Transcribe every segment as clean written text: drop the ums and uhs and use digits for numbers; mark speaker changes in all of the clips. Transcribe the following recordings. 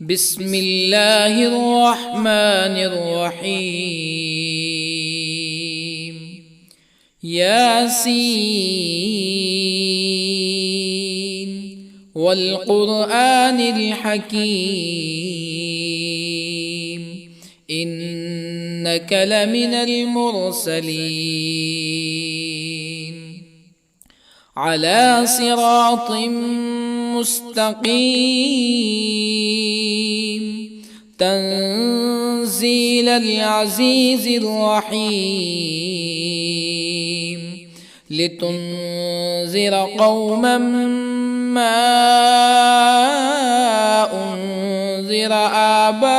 Speaker 1: بسم الله الرحمن الرحيم. ياسين والقرآن الحكيم إنك لمن المرسلين على صراط مستقيم تنزيل العزيز الرحيم لتنذر قوما ما أنذر آباؤهم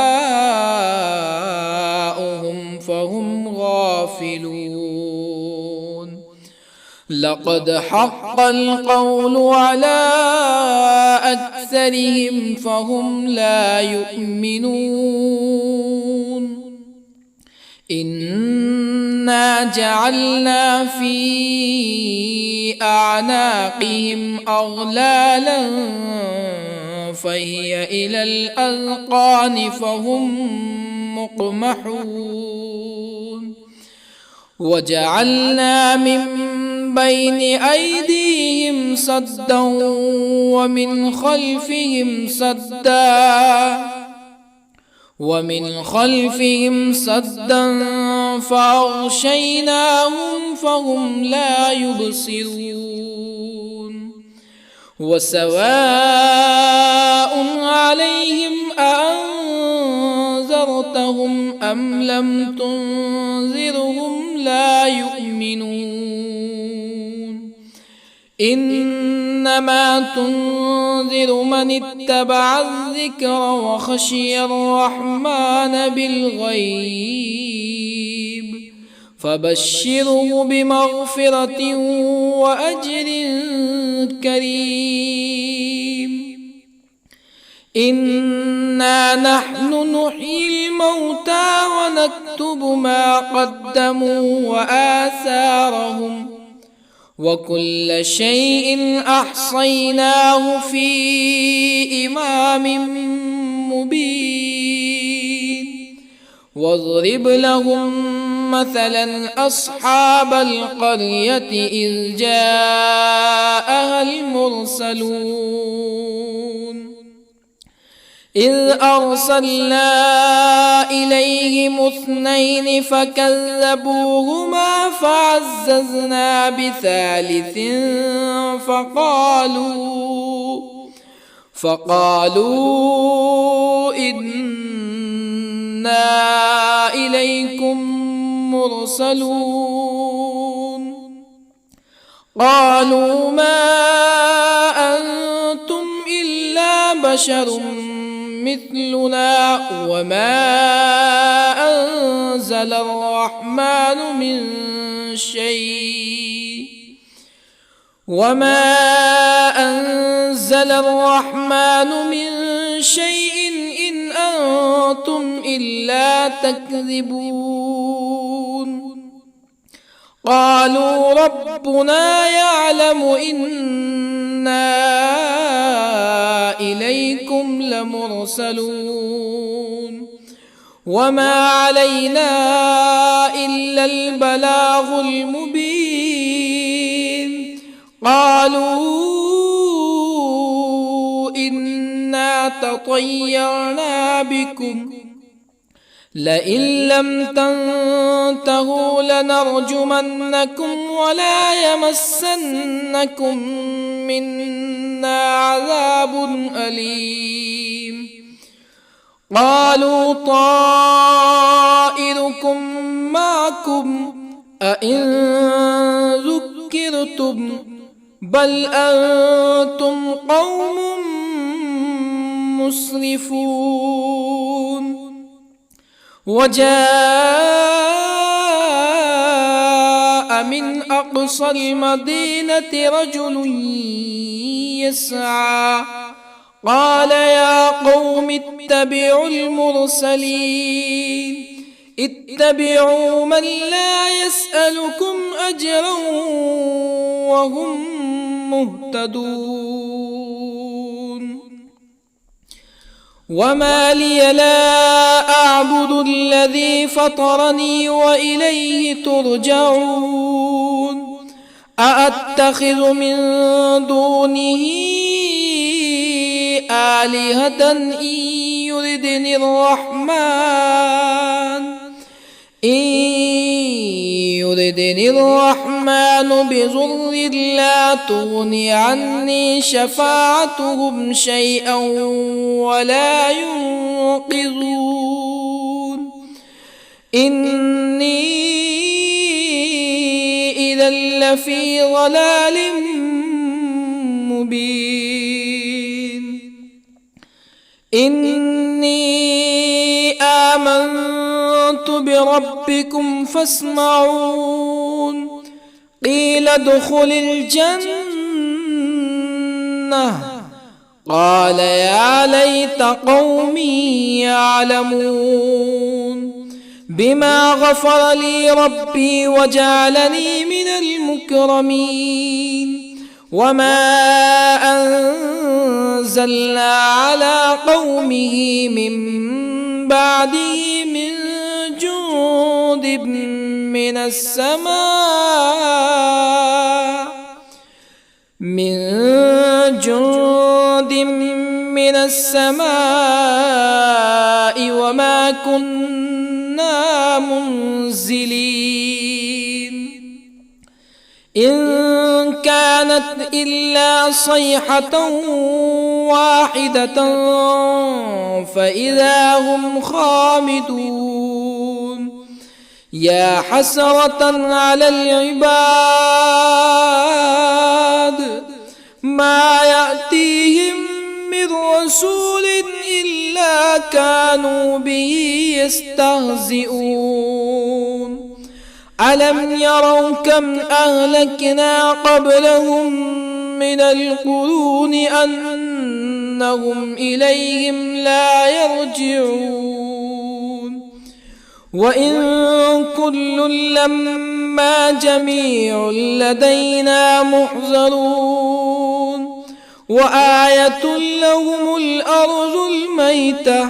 Speaker 1: فهم غافلون. لقد حق القول على أكثرهم فهم لا يؤمنون. إنا جعلنا في أعناقهم أغلالا فهي إلى الأذقان فهم مقمحون. وجعلنا من بين أيديهم سدا ومن خلفهم سدا فأغشيناهم فهم لا يبصرون. وسواء عليهم أأنذرتهم أم لم تنذرهم لا يؤمنون. إنما تنذر من اتبع الذكر وخشي الرحمن بالغيب فبشره بمغفرة وأجر كريم. إنا نحن نحيي الموتى ونكتب ما قدموا وآثارهم وكل شيء أحصيناه في إمام مبين. واضرب لهم مثلا أصحاب القرية إذ جاءها المرسلون إذ أرسلنا إليهم اثنين فكذبوهما فعززنا بثالث فقالوا إنا إليكم مرسلون. قالوا ما أنتم إلا بشر مثلنا وما أنزل الرحمن من شيء إن أنتم إلا تكذبون. قالوا ربنا يعلم إنا إليكم لمرسلون وما علينا إلا البلاغ المبين. قالوا إنا تطيرنا بكم لئن لم تنتهوا لنرجمنكم ولا يمسنكم منا عذاب أليم. قالوا طائركم معكم أئن ذكرتم بل أنتم قوم مسرفون. وجاء من أقصى المدينة رجل يسعى قال يا قوم اتبعوا المرسلين اتبعوا من لا يسألكم أجرا وهم مهتدون. وما لي لا أعبد الذي فطرني وإليه ترجعون أأتخذ من دونه آلهة يردني الرحمن بضر لا تغن عني شفاعتهم شيئا ولا ينقذون إني إذا لفي ضلال مبين إني آمنت بربكم فاسمعون قيل ادخل الجنة قال يا ليت قومي يعلمون بما غفر لي ربي وجعلني من المكرمين وما أنزلنا على قومه من بعده من جند من السماء وما كنا منزلين إن كانت إلا صيحة واحدة فإذا هم خامدون يا حسرة على العباد ما يأتيهم من رسول إلا كانوا به يستهزئون ألم يروا كم أهلكنا قبلهم من القرون أنهم إليهم لا يرجعون وإن كل لما جميع لدينا محضرون وآية لهم الأرض الميتة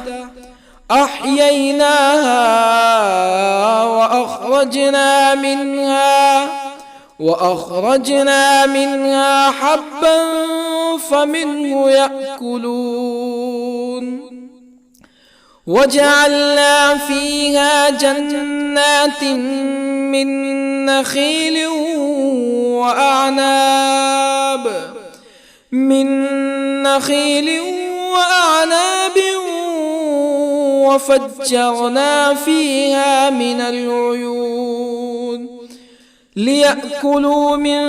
Speaker 1: أحييناها وأخرجنا منها حبا فمنه يأكلون وجعلنا فيها جنات من نخيل وأعناب وفجرنا فيها من العيون ليأكلوا من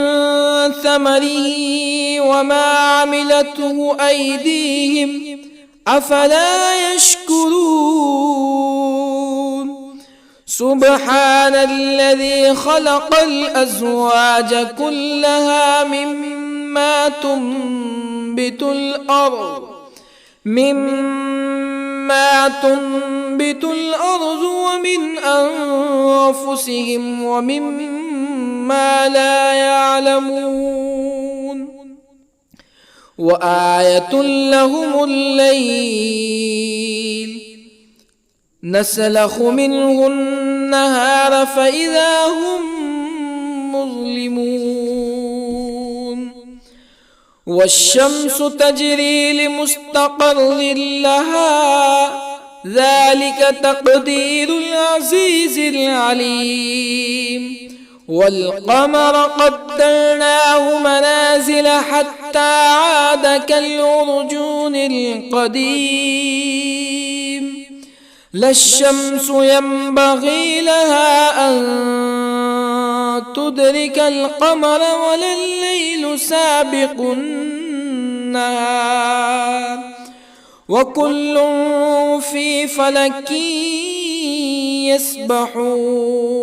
Speaker 1: ثمره وما عملته أيديهم أفلا يشكرون سبحان الذي خلق الأزواج كلها مما تنبت الأرض ومن أنفسهم ومما لا يعلمون وآية لهم الليل نسلخ منه النهار فإذا هم مظلمون والشمس تجري لمستقر لها ذلك تقدير العزيز العليم والقمر قدرناه منازل حتى عاد كالعرجون القديم لا الشمس ينبغي لها أن تدرك القمر ولا الليل سابق النهار وكل في فلك يسبحون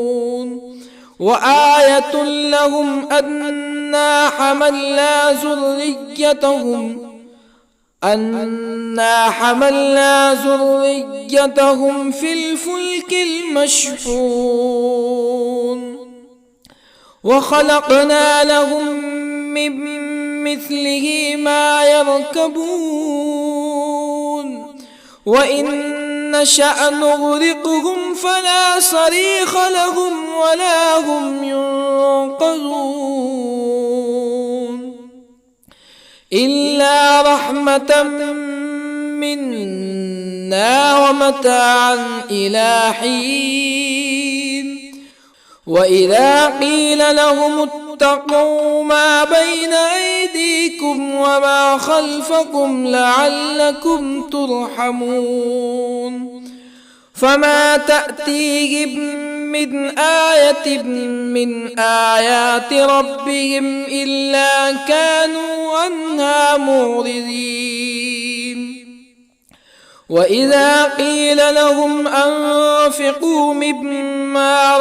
Speaker 1: وآية لهم أنا حملنا ذريتهم في الفلك المشحون وخلقنا لهم من مثله ما يركبون وإن نشأ نغرقهم فلا صريخ لهم ولا هم ينقذون إلا رحمة منا ومتاعا إلى حين وإذا قيل لهم اتقوا ما بين أيديكم وما خلفكم لعلكم ترحمون فما تأتيهم من آية من آيات ربهم إلا كانوا عنها معرضين وإذا قيل لهم أنفقوا مما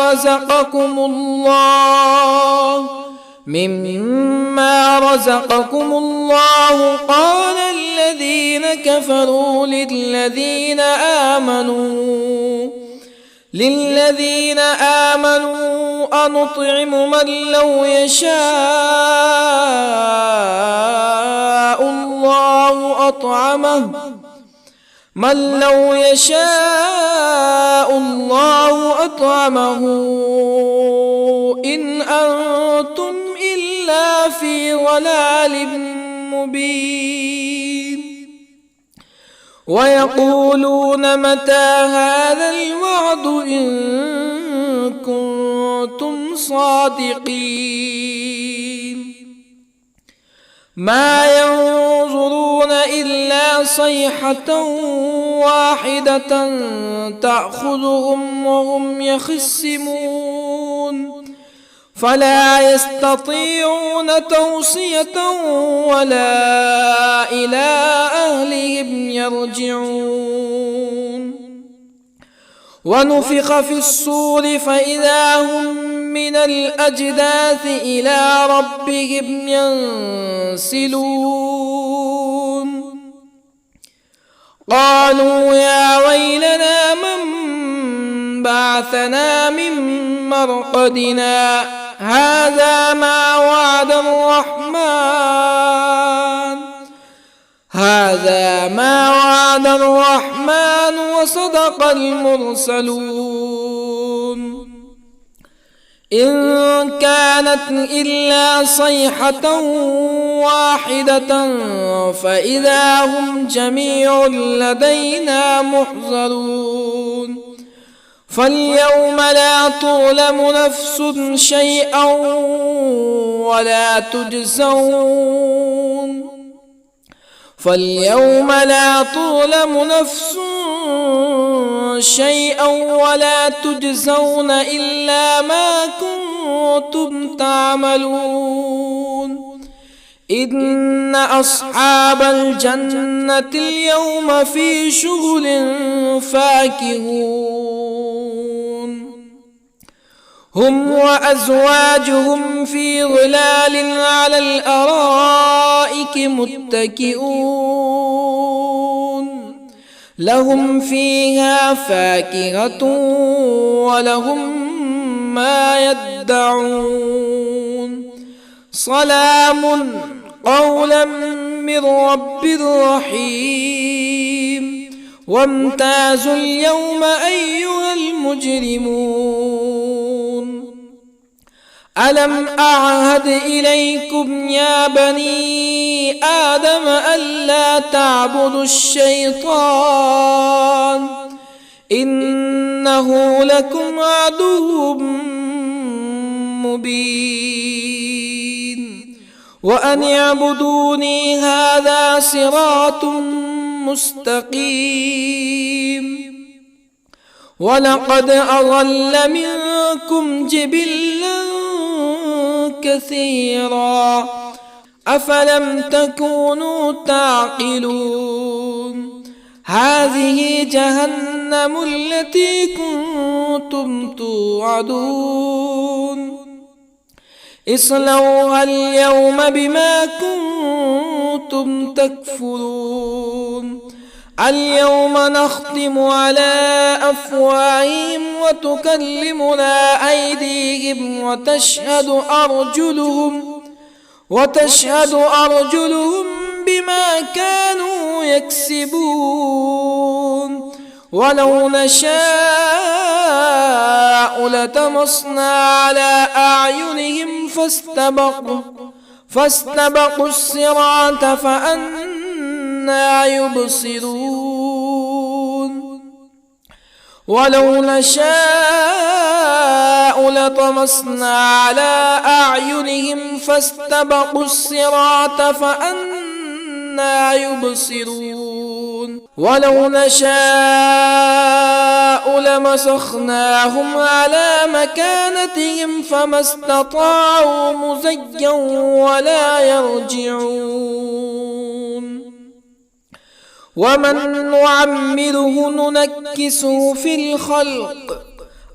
Speaker 1: رزقكم الله قال الذين كفروا للذين آمنوا أنطعم من لو يشاء الله أطعمه إن أنتم إلا في ضلال مبين ويقولون متى هذا الوعد إن كنتم صادقين ما ينظرون إلا صيحة واحدة تأخذهم وهم يخصمون فلا يستطيعون توصية ولا إلى أهلهم يرجعون ونفخ في الصور فإذا هم من الأجداث إلى ربهم ينسلون قالوا يا ويلنا من بعثنا من مرقدنا هذا ما وعد الرحمن وصدق المرسلون إن كانت إلا صيحة واحدة فإذا هم جميع لدينا محضرون فاليوم لا تظلم نفس شيئا ولا تجزون إلا ما كنتم تعملون إن أصحاب الجنة اليوم في شغل فاكهون هم وأزواجهم في ظلال على الأرائك متكئون لهم فيها فاكهة ولهم ما يدعون سلام قولا من رب رحيم وامتازوا اليوم أيها المجرمون ألم أعهد إليكم يا بني آدم ألا تعبدوا الشيطان إنه لكم عدو مبين وأن اعبدوني هذا صراط مستقيم ولقد أضل منكم جبلا كثيرا أفلم تكونوا تعقلون هذه جهنم التي كنتم توعدون اصلوها اليوم بما كنتم تكفرون اليوم نختم على أفواههم وتكلمنا أيديهم وتشهد أرجلهم بما كانوا يكسبون ولو نشاء لطمسنا على أعينهم فاستبقوا الصراط فأنى يبصرون ولو نشاء لطمسنا على أعينهم فاستبقوا الصراط فأنى يبصرون ولو نشاء لمسخناهم على مكانتهم فما استطاعوا مزيا ولا يرجعون ومن نعمره ننكسه في الخلق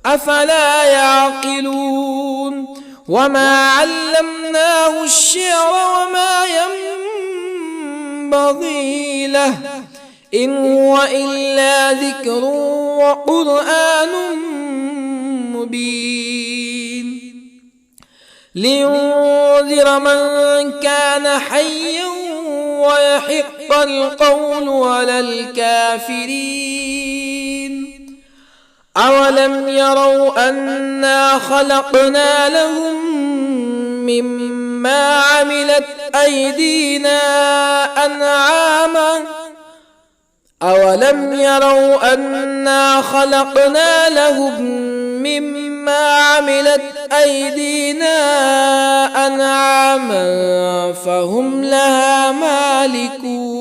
Speaker 1: أفلا يعقلون وما علمناه الشعر وما ينبغي له إن هو إلا ذكر وقرآن مبين لينذر من كان حيا ويحق القول على الكافرين أولم يروا أنا خلقنا لهم مما عملت أيدينا أنعاما أولم يروا أنا خلقنا لهم مما عملت أيدينا أنعاما فهم لها مالكون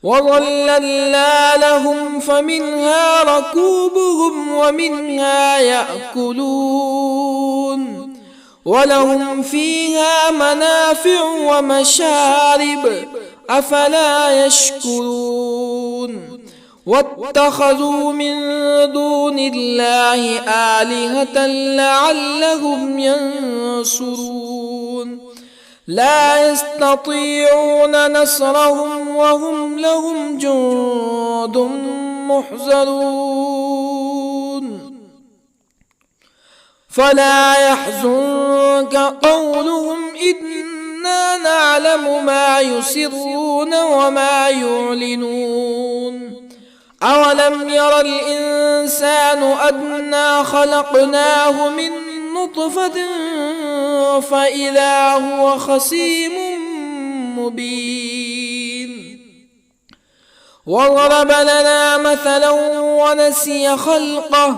Speaker 1: وظللنا لهم فمنها ركوبهم ومنها يأكلون ولهم فيها منافع ومشارب أفلا يشكرون واتخذوا من دون الله آلهة لعلهم ينصرون لا يستطيعون نصرهم وهم لهم جند محضرون فلا يحزنك قولهم إنا نعلم ما يسرون وما يعلنون أولم ير الإنسان أنا خلقناه من نطفة فإذا هو خصيم مبين وضرب لنا مثلا ونسي خلقه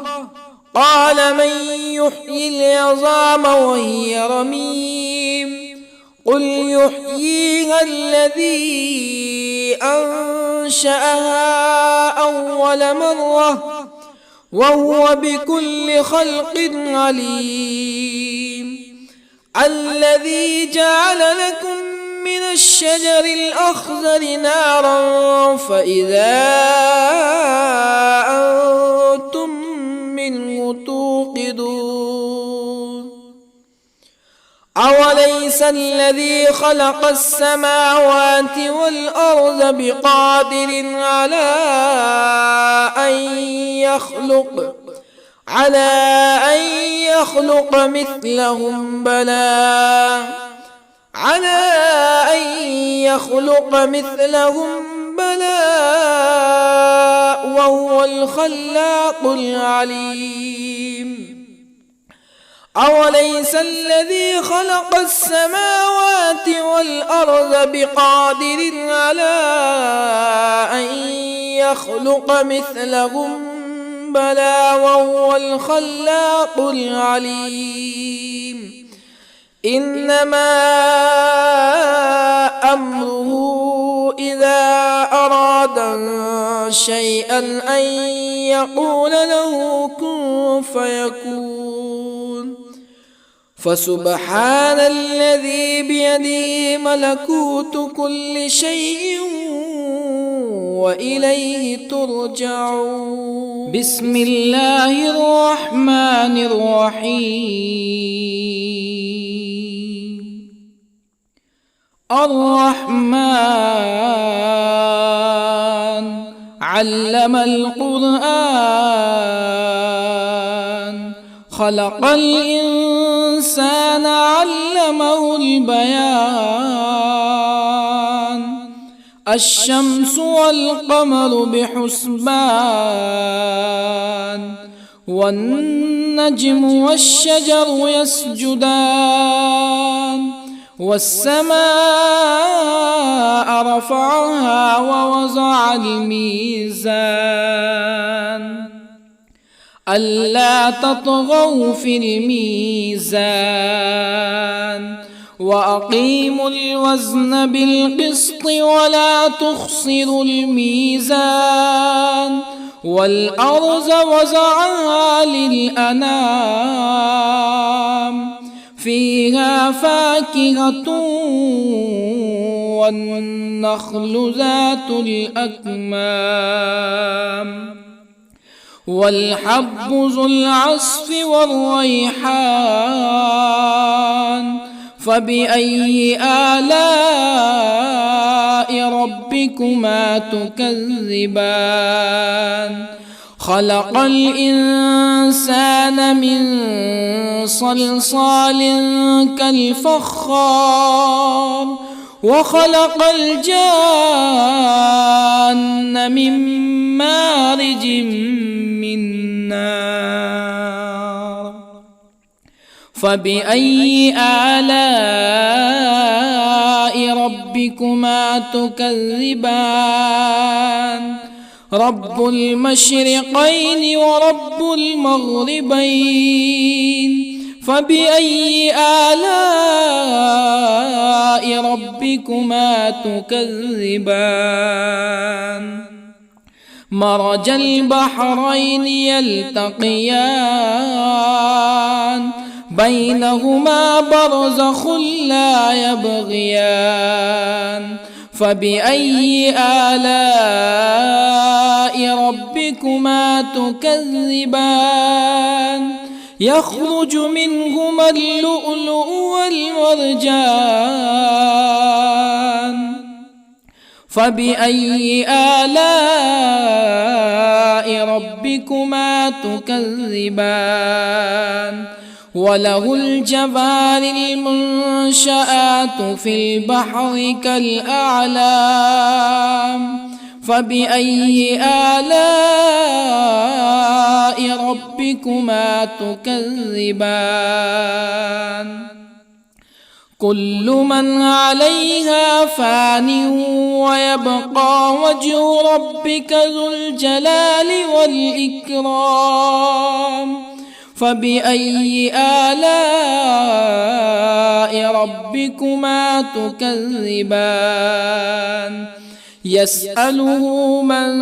Speaker 1: قال من يحيي العظام وهي رميم قل يحييها الذي أنشأها أول مرة وهو بكل خلق عليم الذي جعل لكم من الشجر الأخضر نارا فإذا أنتم منه توقدون أوليس الذي خلق السماوات والأرض بقادر على أن يخلق مثلهم بلى وهو الخلاق العليم أوليس الذي خلق السماوات والأرض بقادر على أن يخلق مثلهم بلى وهو الخلاق العليم إنما أمره إذا أراد شيئا أن يقول له كن فيكون فسبحان الذي بيده ملكوت كل شيء وإليه ترجعون بسم الله الرحمن الرحيم الرحمن علم القرآن خلق الإنسان علمه البيان الشمس والقمر بحسبان والنجم والشجر يسجدان والسماء رفعها ووضع الميزان ألا تطغوا في الميزان وأقيموا الوزن بالقسط ولا تخسروا الميزان والأرض وضعها للأنام فيها فاكهة والنخل ذات الأكمام والحب ذو العصف والريحان فبأي آلاء ربكما تكذبان خلق الإنسان من صلصال كالفخار وخلق الجان من مارج من نار فبأي آلاء ربكما تكذبان رب المشرقين ورب المغربين فبأي آلاء ربكما تكذبان مرج البحرين يلتقيان بينهما برزخ لا يبغيان فبأي آلاء ربكما تكذبان يخرج منهما اللؤلؤ والمرجان فبأي آلاء ربكما تكذبان وله الجوار المنشآت في البحر كالأعلام فبأي آلاء ربكما تكذبان كل من عليها فان ويبقى وجه ربك ذو الجلال والإكرام فبأي آلاء ربكما تكذبان يسأله من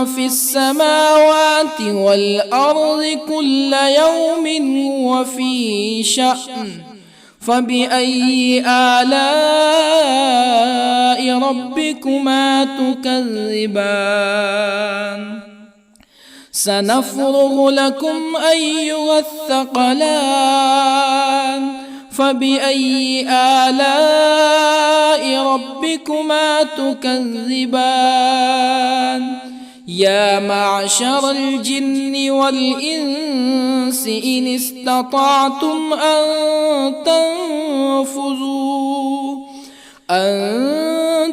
Speaker 1: في السماوات والأرض كل يوم هو في شأن فبأي آلاء ربكما تكذبان سنفرغ لكم أيها الثقلان فبأي آلاء ربكما تكذبان يا معشر الجن والإنس إن استطعتم أن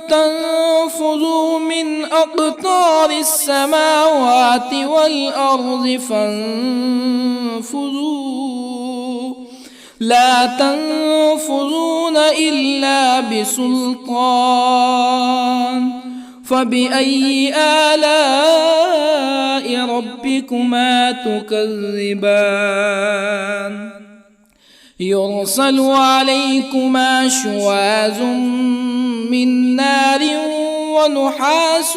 Speaker 1: تنفذوا من أقطار السماوات والأرض فانفذوا لا تنفذون إلا بسلطان فبأي آلاء ربكما تكذبان يرسل عليكما شواظ من نار ونحاس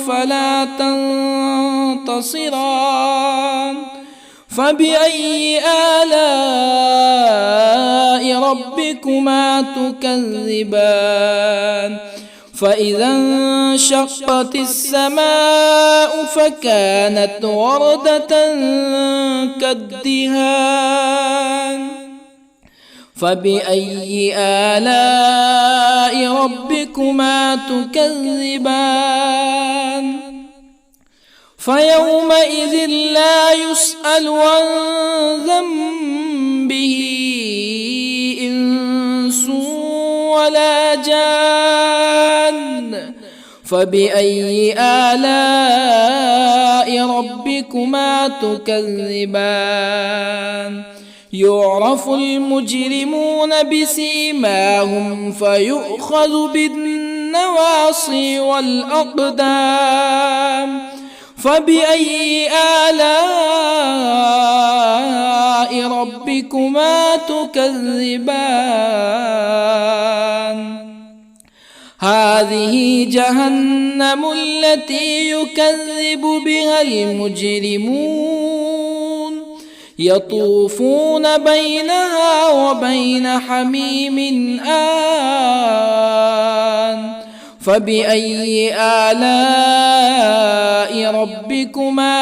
Speaker 1: فلا تنتصران فبأي آلاء ربكما تكذبان فإذا انشقت السماء فكانت وردة كالدهان فبأي آلاء ربكما تكذبان فيومئذ لا يسأل عن ذنبه إنس ولا جان. فبأي آلاء ربكما تكذبان؟ يعرف المجرمون بسيماهم فيؤخذ بالنواصي والأقدام. فبأي آلاء ربكما تكذبان؟ هذه جهنم التي يكذب بها المجرمون يطوفون بينها وبين حميم آن. فبأي آلاء ربكما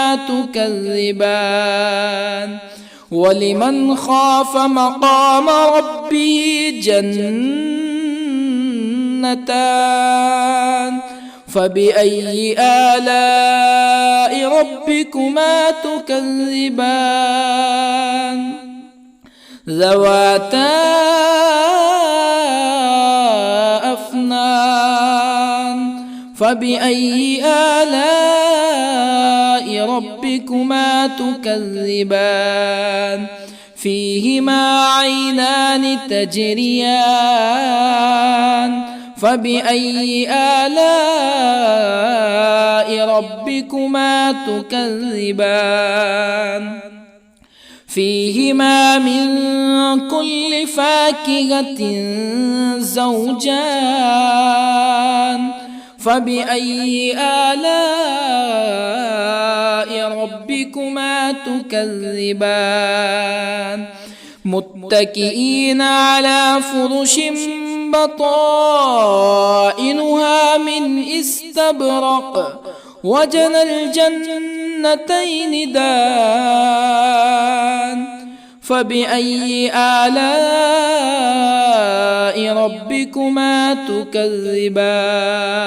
Speaker 1: تكذبان؟ ولمن خاف مقام ربه جنتان. فبأي آلاء ربكما تكذبان؟ ذواتا أفنان. فبأي آلاء ربكما تكذبان؟ فيهما عينان تجريان. فبأي آلاء ربكما تكذبان؟ فيهما من كل فاكهة زوجان. فبأي آلاء ربكما تكذبان؟ متكئين على فرش بطائنها من استبرق وجنى الجنتين دان. فبأي آلاء ربكما تكذبان؟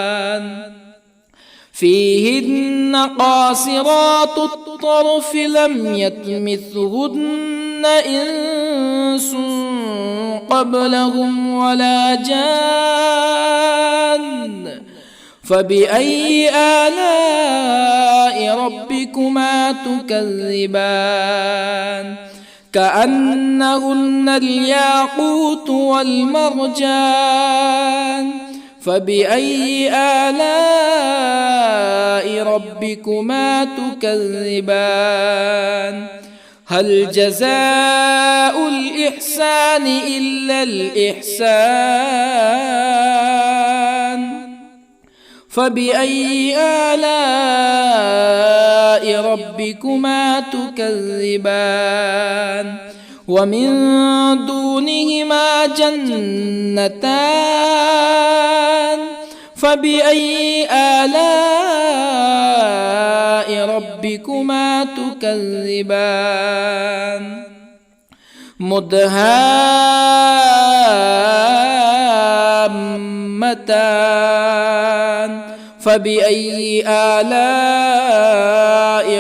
Speaker 1: فيهن قاصرات الطرف لم يطمثهن إنس قبلهم ولا جان. فبأي آلاء ربكما تكذبان؟ كأنهن الياقوت والمرجان. فبأي آلاء ربكما تكذبان؟ هل جزاء الإحسان إلا الإحسان؟ فبأي آلاء ربكما تكذبان؟ ومن دونهما جنتان. فبأي آلاء ربكما تكذبان؟ مدهامتان. فبأي آلاء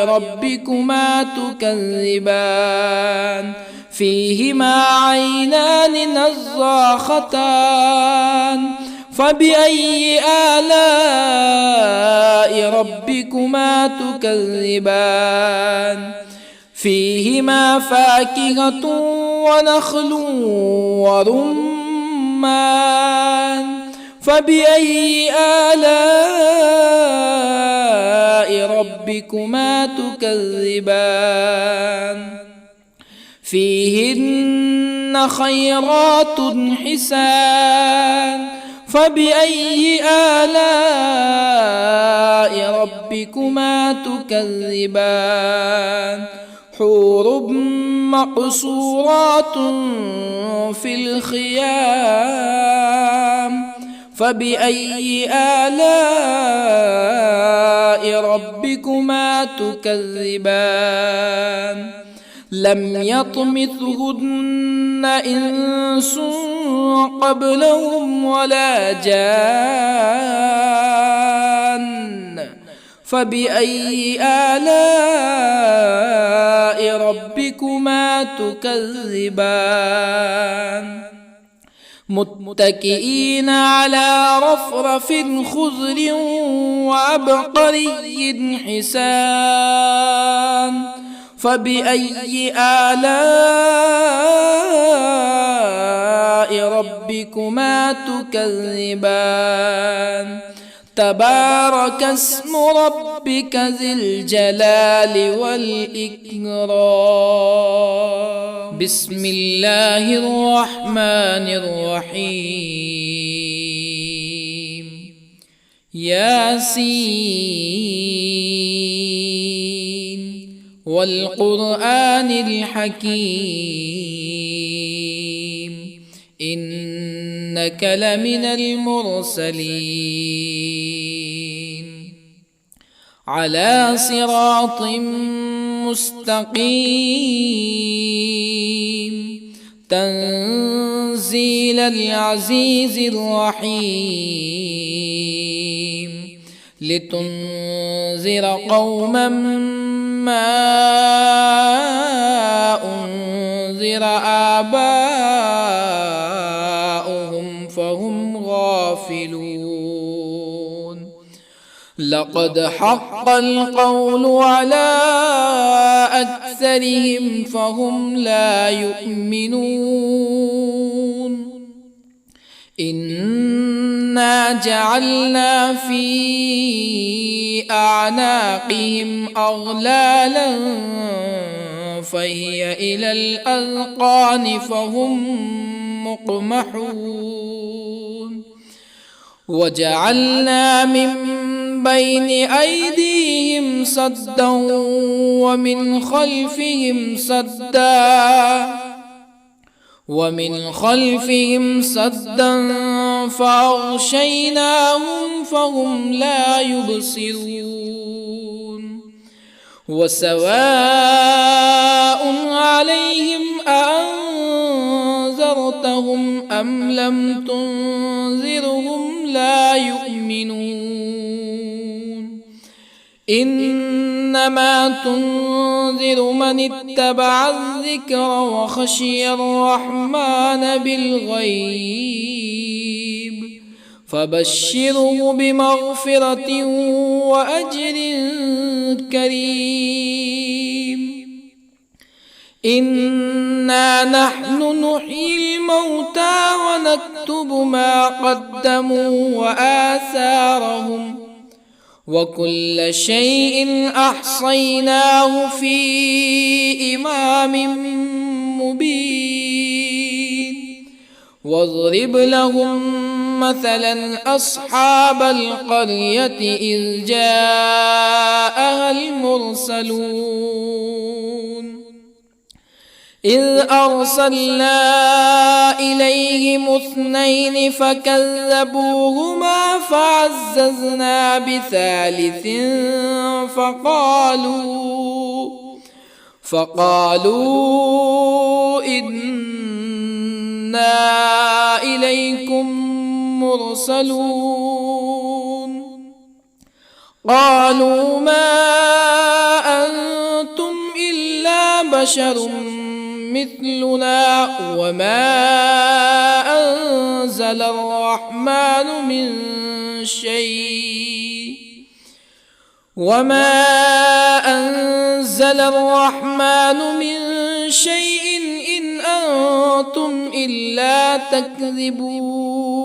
Speaker 1: ربكما تكذبان؟ فيهما عينان نضاختان. فبأي آلاء ربكما تكذبان؟ فيهما فاكهة ونخل ورمان. فبأي آلاء ربكما تكذبان؟ فيهن خيرات حسان. فبأي آلاء ربكما تكذبان؟ حور مقصورات في الخيام. فبأي آلاء ربكما تكذبان؟ لم يطمثهن إنس قبلهم ولا جان. فبأي آلاء ربكما تكذبان متكئين على رفرف خضر وعبقري حسان فبأي آلاء ربكما تكذبان تبارك اسم ربك ذي الجلال والإكرام بسم الله الرحمن الرحيم ياسين والقرآن الحكيم إنك لمن المرسلين على صراط مستقيم تنزيل العزيز الرحيم لتنذر قوما ما أنذر آباؤهم فهم غافلون لقد حق القول على أكثرهم فهم لا يؤمنون إنا جعلنا في أعناقهم أغلالا فهي إلى الأذقان فهم مقمحون وجعلنا من بين أيديهم سدا ومن خلفهم سدا فأغشيناهم فهم لا يبصرون وسواء عليهم أأنذرتهم أم لم تنذرهم لا يؤمنون إنما تنذر من اتبع الذكر وخشي الرحمن بالغيب فبشره بمغفرة وأجر كريم إنا نحن نحيي الموتى ونكتب ما قدموا وآثارهم وكل شيء أحصيناه في إمام مبين واضرب لهم مثلا أصحاب القرية إذ جاءها المرسلون إذ أرسلنا إليهم 2 فكذبوهما فعززنا بثالث فقالوا إنا إليكم مرسلون قالوا ما أنتم إلا بشر مثلنا وما أنزل الرحمن من شيء إن أنتم إلا تكذبون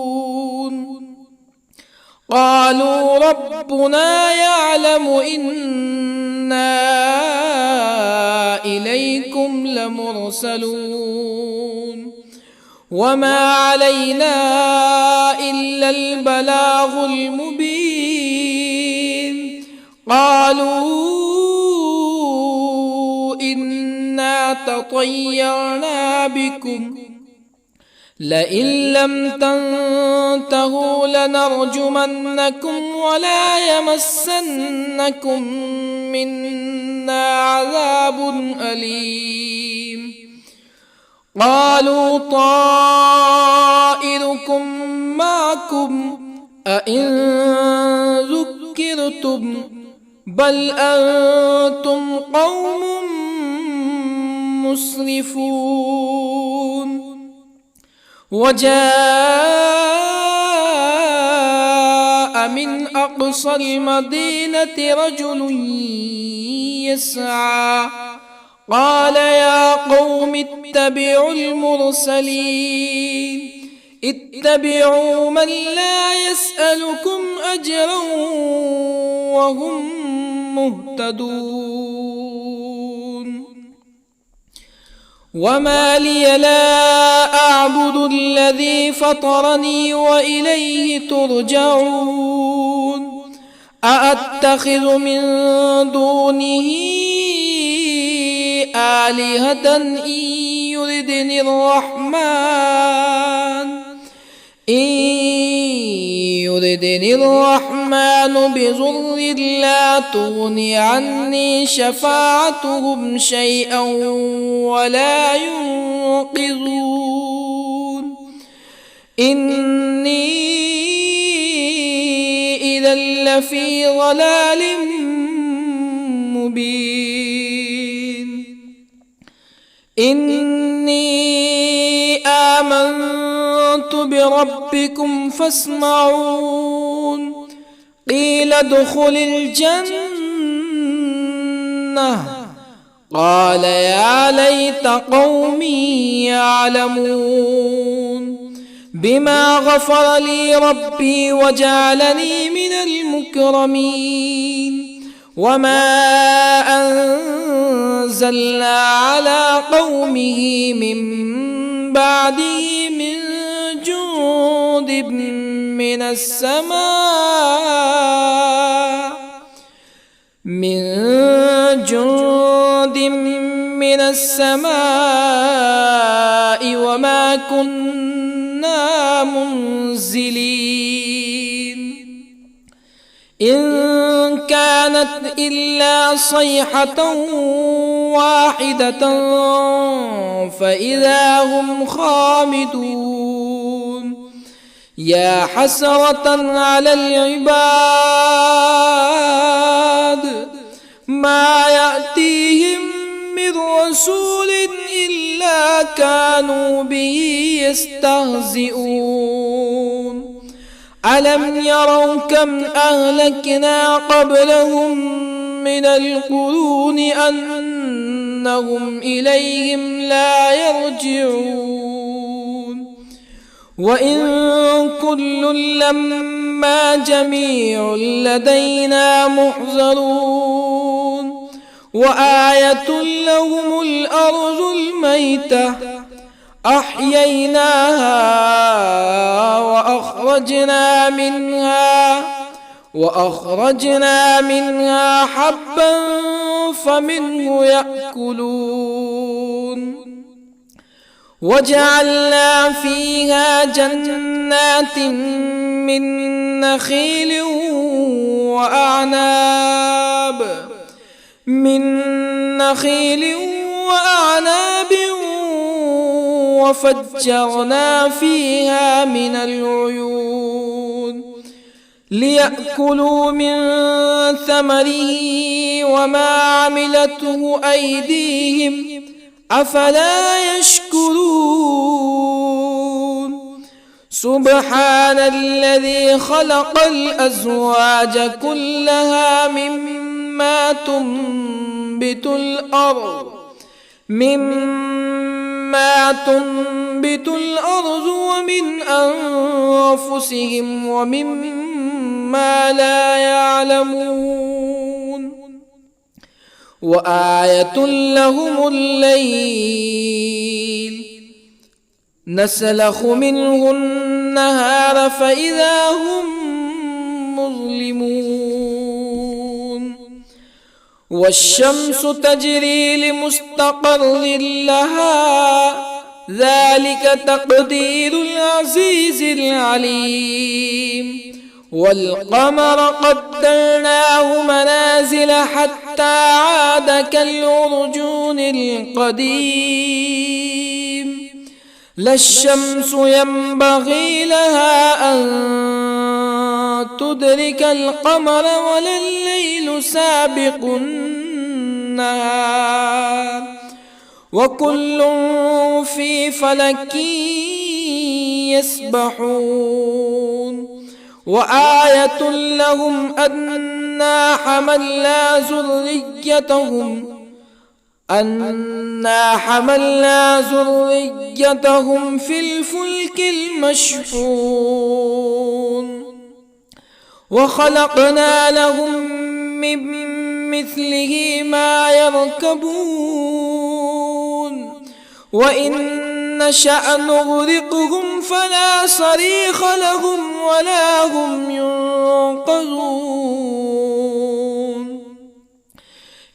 Speaker 1: قالوا ربنا يعلم إنا إليكم لمرسلون وما علينا إلا البلاغ المبين قالوا إنا تطيرنا بكم لئن لم تنتهوا لنرجمنكم ولا يمسنكم منا عذاب أليم قالوا طائركم معكم أئن ذكرتم بل أنتم قوم مسرفون. وجاء من أقصى المدينة رجل يسعى قال يا قوم اتبعوا المرسلين اتبعوا من لا يسألكم أجرا وهم مهتدون. وما لي لا أعبد الذي فطرني وإليه ترجعون. أأتخذ من دونه آلهة إن يردني الرحمن بضر لا تغني عني شفاعتهم شيئا ولا ينقذون. إني إذا لفي ضلال مبين. إني آمنت بربكم فاسمعون. قيل ادخل الجنة قال يا ليت قومي يعلمون. بما غفر لي ربي وجعلني من المكرمين. وما أنزلنا على قومه من بعده من جند من السماء وما كنا منزلين. إن كانت إلا صيحة واحدة فإذا هم خامدون. يا حسرة على العباد ما يأتيهم من رسول إلا كانوا به يستهزئون. ألم يروا كم أهلكنا قبلهم من القرون أنهم إليهم لا يرجعون. وإن كل لما جميع لدينا محضرون. وآية لهم الأرض الميتة أحييناها وأخرجنا منها حبا فمنه يأكلون. وجعلنا فيها جنات من نخيل وأعناب وفجرنا فيها من العيون ليأكلوا من ثمره وما عملته أيديهم أفلا يشكرون. سبحان الذي خلق الأزواج كلها مما تنبت الأرض ومن أنفسهم ومما لا يعلمون. وآية لهم الليل نسلخ منه النهار فإذا هم مظلمون. والشمس تجري لمستقر لها ذلك تقدير العزيز العليم. والقمر قدرناه منازل حتى عاد كالعرجون القديم. لا الشمس ينبغي لها أن تدرك القمر ولا الليل سابق النهار وكل في فلك يسبحون وآية لهم أنا حملنا ذريتهم في الفلك المشحون وخلقنا لهم من مثله ما يركبون وإن نشأ نغرقهم فلا صريخ لهم ولا هم ينقذون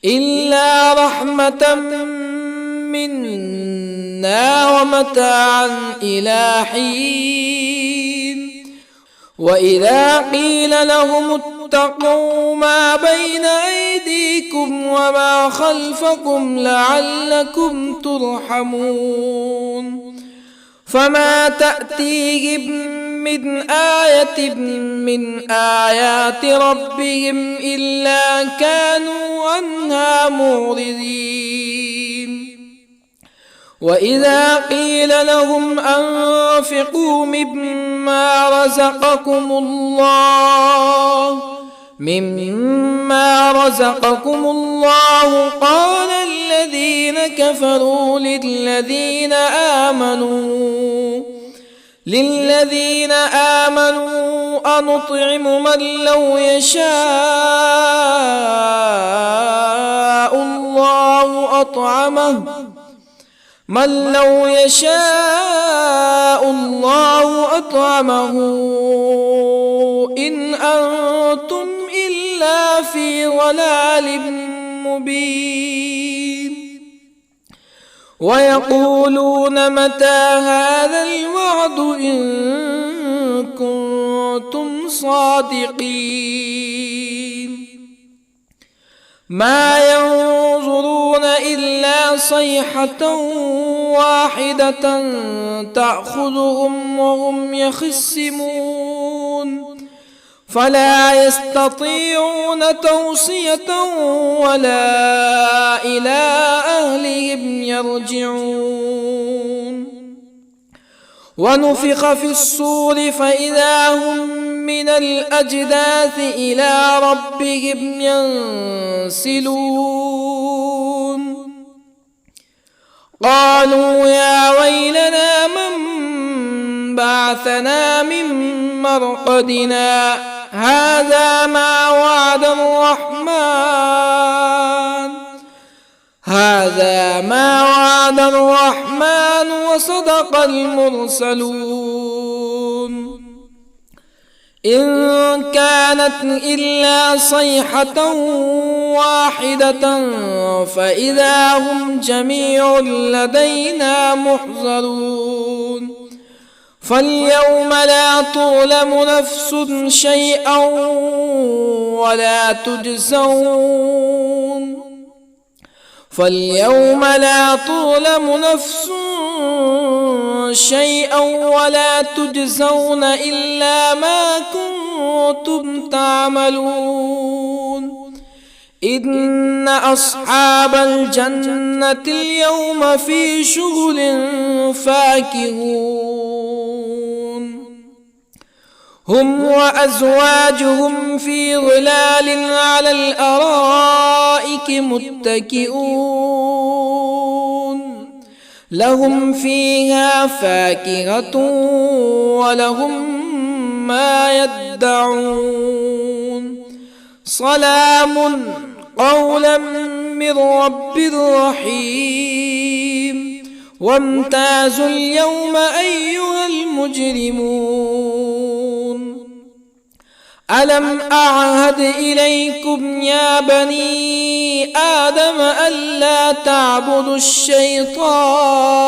Speaker 1: إلا رحمة منا ومتاعا إلى حين وإذا قيل لهم اتقوا ما بين أيديكم وما خلفكم لعلكم ترحمون فما تأتيهم من آية من آيات ربهم إلا كانوا عنها معرضين وإذا قيل لهم أنفقوا مما رزقكم الله قال الذين كفروا للذين آمنوا أنطعم من لو يشاء الله أطعمه إن أنتم إلا في ضلال مبين ويقولون متى هذا الوعد إن كنتم صادقين ما ينظرون إلا صيحة واحدة تأخذهم وهم يخصمون فلا يستطيعون توصية ولا إلى أهلهم يرجعون ونفخ في الصور فإذا هم من الأجداث إلى ربهم ينسلون قالوا يا ويلنا من بعثنا من مرقدنا هذا ما وعد الرحمن وصدق المرسلون إن كانت إلا صيحة واحدة فإذا هم جميع لدينا محضرون فاليوم لا تظلم نفس شيئا ولا تجزون إلا ما كنتم تعملون إن أصحاب الجنة اليوم في شغل فاكهون هم وأزواجهم في ظلال على الأرائك متكئون لهم فيها فاكهة ولهم ما يدعون سلام قولا من رب رحيم وامتازوا اليوم أيها المجرمون ألم أعهد إليكم يا بني آدم ألا تعبدوا الشيطان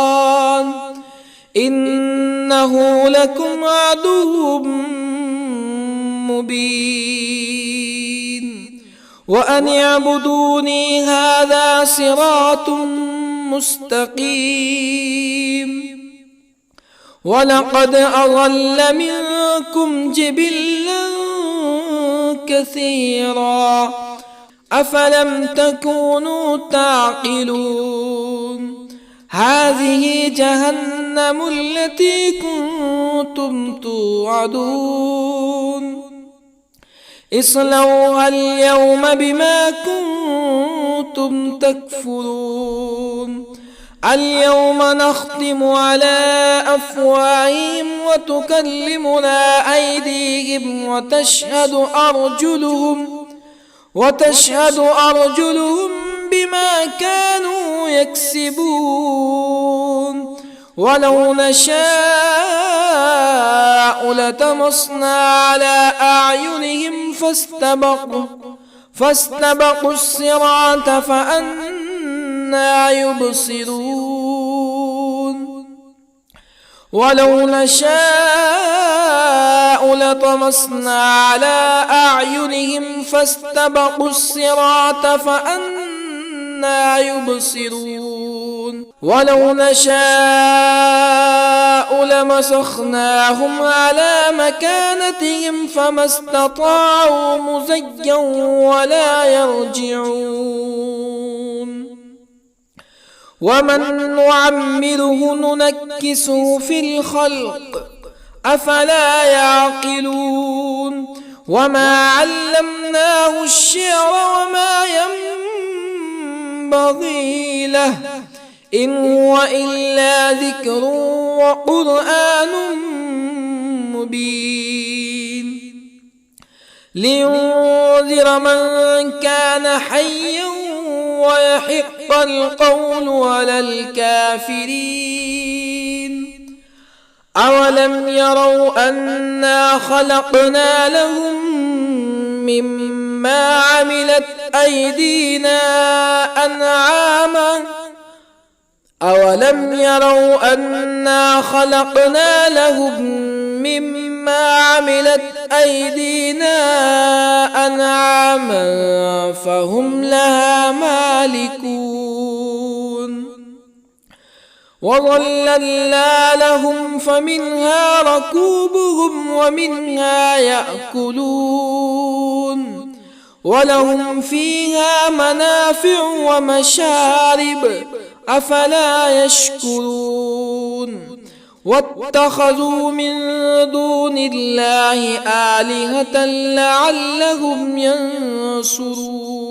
Speaker 1: إنه لكم عدو مبين وأن اعبدوني هذا صراط مستقيم ولقد أضل منكم جبلا كثيرا أفلم تكونوا تعقلون هذه جهنم التي كنتم توعدون اصلوها اليوم بما كنتم تكفرون اليوم نختم على أفواههم وتكلمنا أيديهم وتشهد أرجلهم بما كانوا يكسبون ولو نشاء لطمسنا على أعينهم فاستبقوا الصراط فأنى يبصرون ولو نشاء لطمسنا على أعينهم فاستبقوا الصراط فأنى يبصرون ولو نشاء لمسخناهم على مكانتهم فما استطاعوا مزيا ولا يرجعون ومن نعمره ننكسه في الخلق أفلا يعقلون وما علمناه الشعر وما ينبغي له إن هو إلا ذكر وقرآن مبين لينذر من كان حيا ويحق القول على الكافرين أولم يروا أنا خلقنا لهم مما عملت أيدينا أنعاما أولم يروا أنا خلقنا لهم مما عملت أيدينا أنعاما فهم لها مالكون وظللنا لهم فمنها ركوبهم ومنها يأكلون ولهم فيها منافع ومشارب أفلا يشكرون واتخذوا من دون الله آلهة لعلهم ينصرون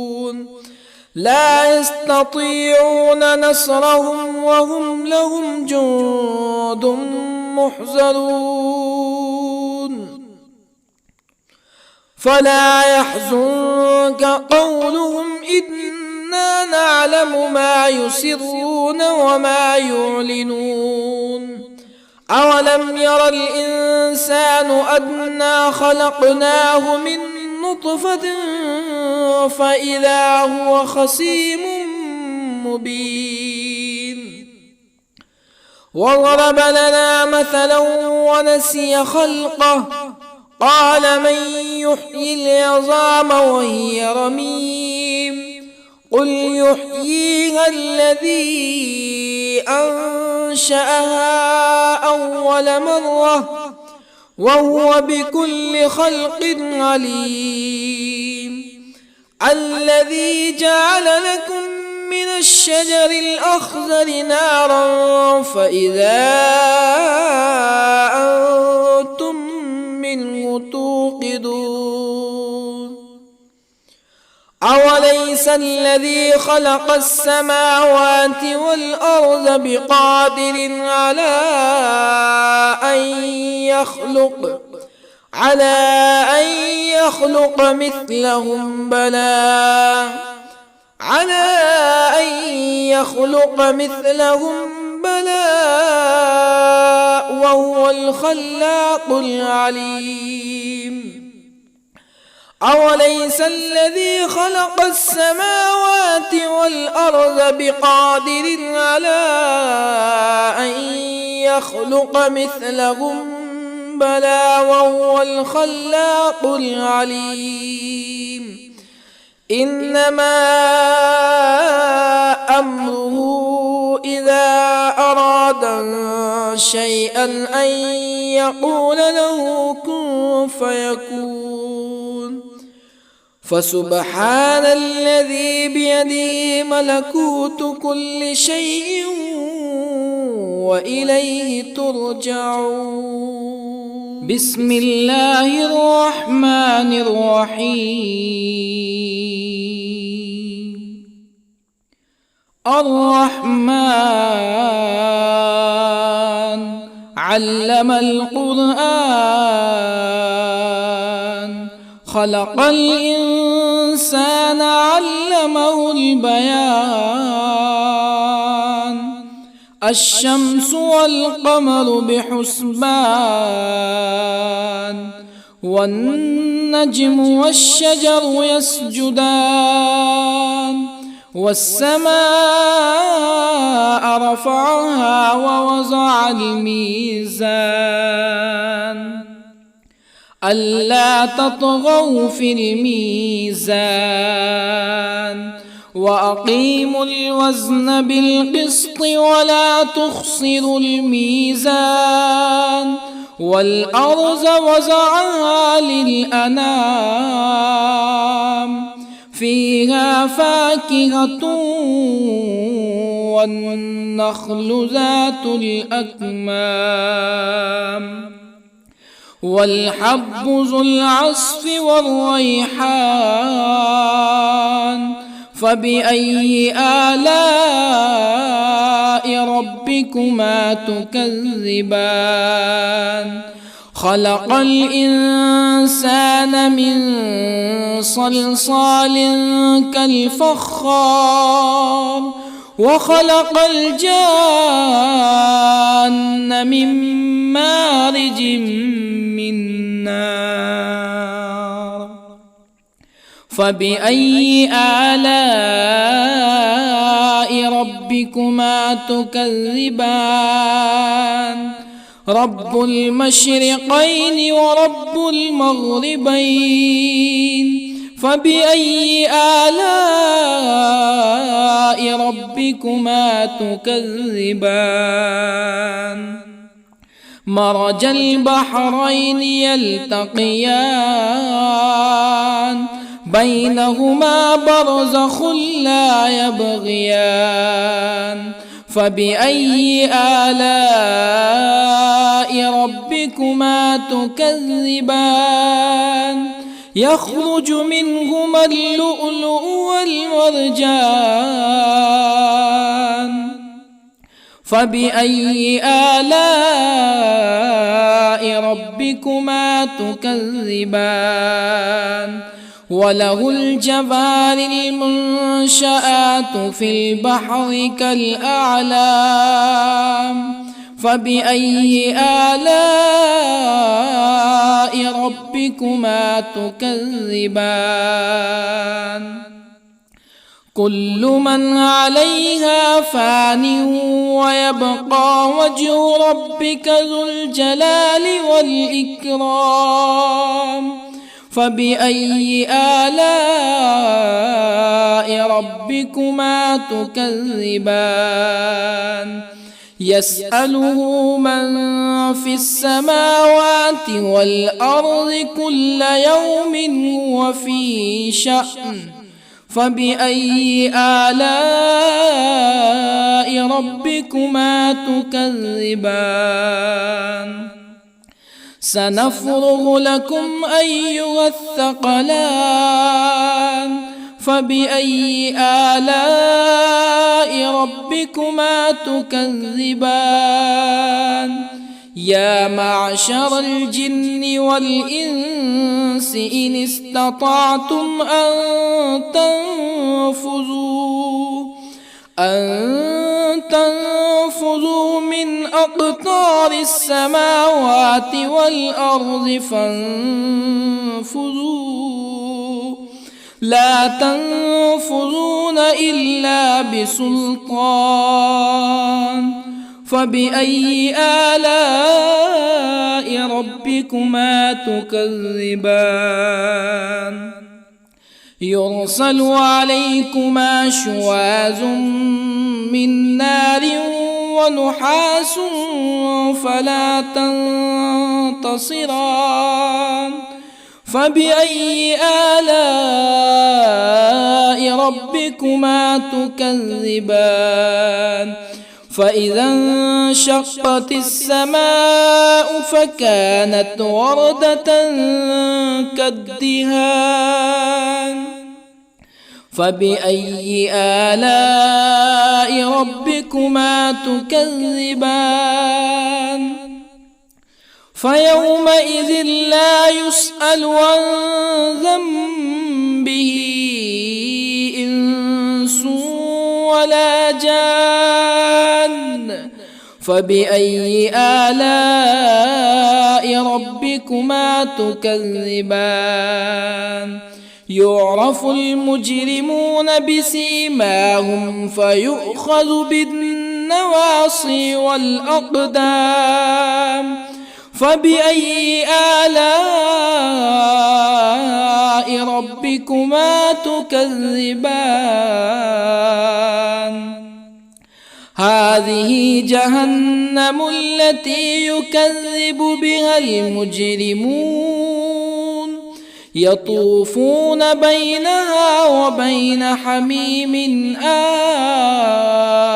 Speaker 1: لا يستطيعون نصرهم وهم لهم جند محضرون فلا يحزنك قولهم إنا نعلم ما يسرون وما يعلنون أولم ير الإنسان أنا خلقناه من نطفة فإذا هو خصيم مبين وضرب لنا مثلا ونسي خلقه قال من يحيي العظام وهي رميم قل يحييها الذي أنشأها أول مرة وهو بكل خلق عليم الذي جعل لكم من الشجر الأخضر نارا فإذا أنتم منه توقدون أوليس الذي خلق السماوات والأرض بقادر على أن يخلق مثلهم بلى وهو الخلاق العليم أوليس الذي خلق السماوات والأرض بقادر على أن يخلق مثلهم بلى وهو الخلاق العليم إنما أمره إذا أراد شيئا أن يقول له كن فيكون فسبحان الذي بيده ملكوت كل شيء وإليه ترجعون. بسم الله الرحمن الرحيم. الرحمن علم القرآن، خلق الإنسان علمه البيان. الشمس والقمر بحسبان، والنجم والشجر يسجدان. والسماء رفعها ووضع الميزان، ألا تطغوا في الميزان. وأقيموا الوزن بالقسط ولا تخسروا الميزان. والأرض وضعها للأنام، فيها فاكهة والنخل ذات الأكمام، والحب ذو العصف والريحان. فبأي آلاء ربكما تكذبان؟ خلق الإنسان من صلصال كالفخار، وخلق الجان من مارج من نار. فبأي آلاء ربكما تكذبان؟ رب المشرقين ورب المغربين. فبأي آلاء ربكما تكذبان؟ مرج البحرين يلتقيان، بينهما برزخ لا يبغيان. فبأي آلاء ربكما تكذبان؟ يخرج منهما اللؤلؤ والمرجان. فبأي آلاء ربكما تكذبان؟ وله الجوار المنشآت في البحر كالأعلام. فبأي آلاء ربكما تكذبان؟ كل من عليها فان، ويبقى وجه ربك ذو الجلال والإكرام. فبأي آلاء ربكما تكذبان؟ يسأله من في السماوات والأرض كل يوم هو في شأن. فبأي آلاء ربكما تكذبان؟ سنفرغ لكم أيها الثقلان. فبأي آلاء ربكما تكذبان؟ يا معشر الجن والإنس إن استطعتم أن تنفذوا من أقطار السماوات والأرض فانفذوا، لا تنفذون إلا بسلطان. فبأي آلاء ربكما تكذبان؟ يرسل عليكما شواظ من نار ونحاس فلا تنتصران. فبأي آلاء ربكما تكذبان فإذا انشقت السماء فكانت وردة كالدهان فبأي آلاء ربكما تكذبان فيومئذ لا يسأل عن ذنبه إنس ولا جان فبأي آلاء ربكما تكذبان يعرف المجرمون بسيماهم فيؤخذ بالنواصي والأقدام فبأي آلاء ربكما تكذبان هذه جهنم التي يكذب بها المجرمون يطوفون بينها وبين حميم آن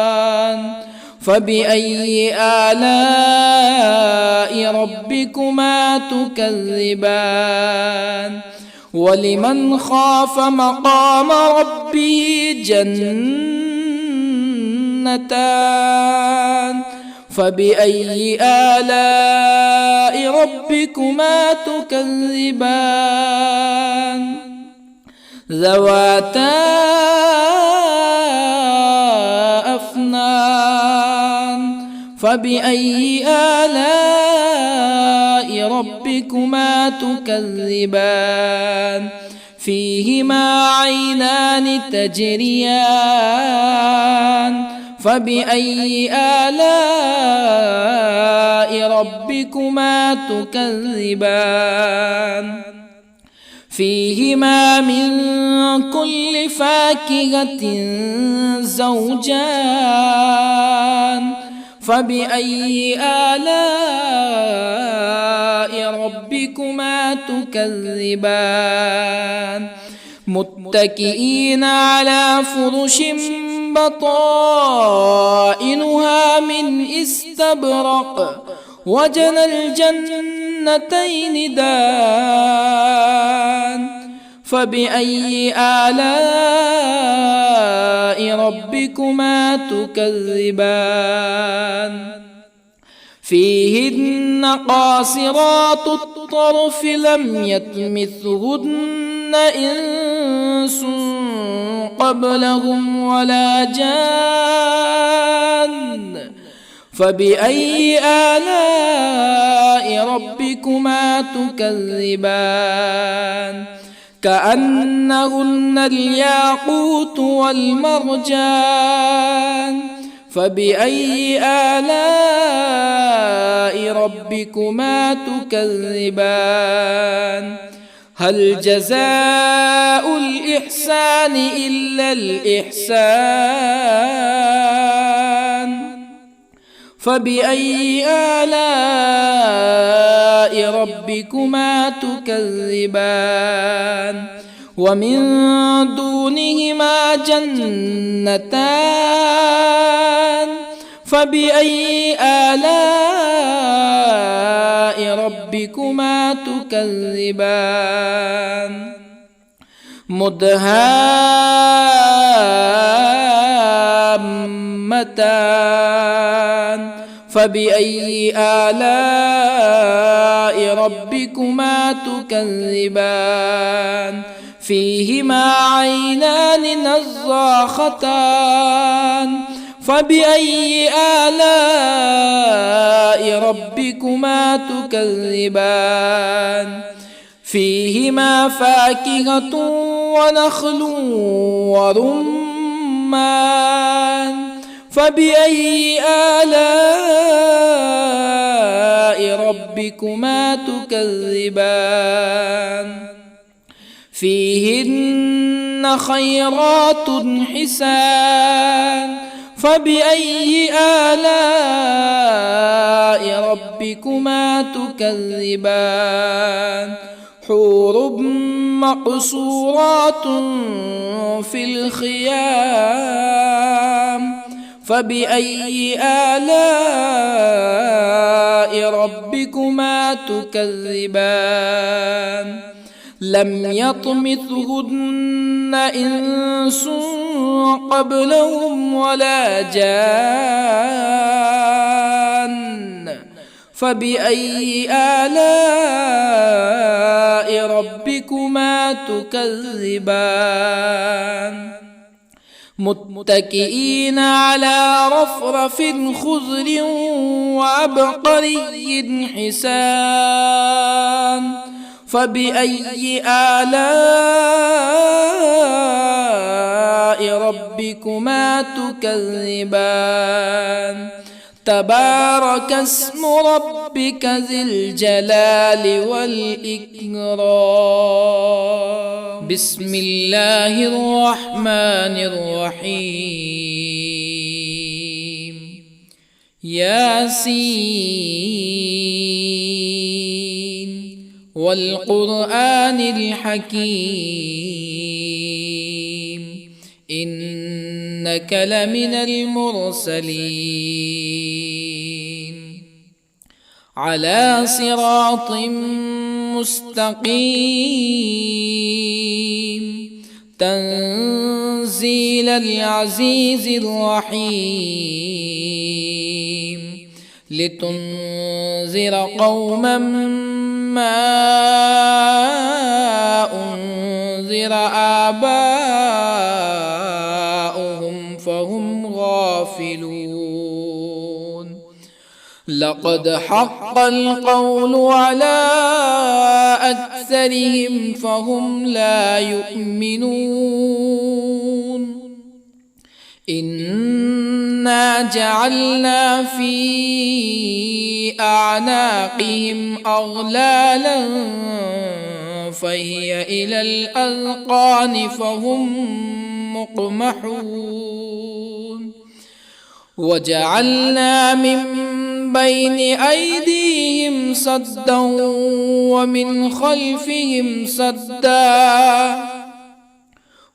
Speaker 1: فبأي آلاء ربكما تكذبان ولمن خاف مقام ربه جنتان فبأي آلاء ربكما تكذبان ذواتا أفنان فبأي آلاء ربكما تكذبان فيهما عينان تجريان فبأي آلاء ربكما تكذبان فيهما من كل فاكهة زوجان فبأي آلاء ربكما تكذبان متكئين على فرش بطائنها من استبرق وجنى الجنتين دان فبأي آلاء ربكما تكذبان فيهن قاصرات الطرف لم يطمثهن إنس قبلهم ولا جان فبأي آلاء ربكما تكذبان كأنهن الياقوت والمرجان فبأي آلاء ربكما تكذبان هل جزاء الإحسان إلا الإحسان فبأي آلاء ربكما تكذبان ومن دونهما جنتان فبأي آلاء ربكما تكذبان مدهامتان فبأي آلاء ربكما تكذبان فيهما عينان نضاختان فبأي آلاء ربكما تكذبان فيهما فاكهة ونخل ورمان فبأي آلاء ربكما تكذبان فيهن خيرات حسان فبأي آلاء ربكما تكذبان حور مقصورات في الخيام فبأي آلاء ربكما تكذبان لم يطمثهن إنس قبلهم ولا جان فبأي آلاء ربكما تكذبان متكئين على رفرف خضر وعبقري حسان فبأي آلاء ربكما تكذبان تبارك اسم ربك ذي الجلال والإكرام بسم الله الرحمن الرحيم ياسين والقرآن الحكيم إنك لمن المرسلين على صراط مستقيم تنزيل العزيز الرحيم لتنذر قوما ما أنذر آباؤهم فهم غافلون لقد حق القول على أكثرهم فهم لا يؤمنون إنا جعلنا في أعناقهم أغلالا فهي إلى الأذقان فهم مقمحون وجعلنا من بين أيديهم سدا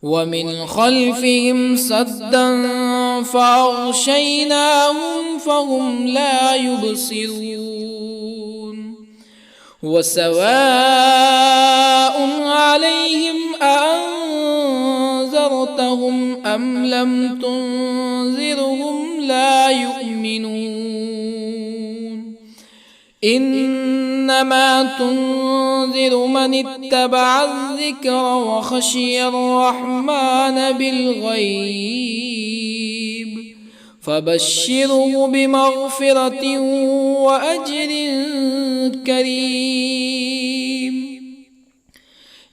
Speaker 1: ومن خلفهم سدا فأغشيناهم فهم لا يبصرون وسواء عليهم أأنذرتهم أم لم تنذرهم لا يؤمنون إنما تنذر من اتبع الذكر وخشي الرحمن بالغيب فبشره بمغفرة وأجر كريم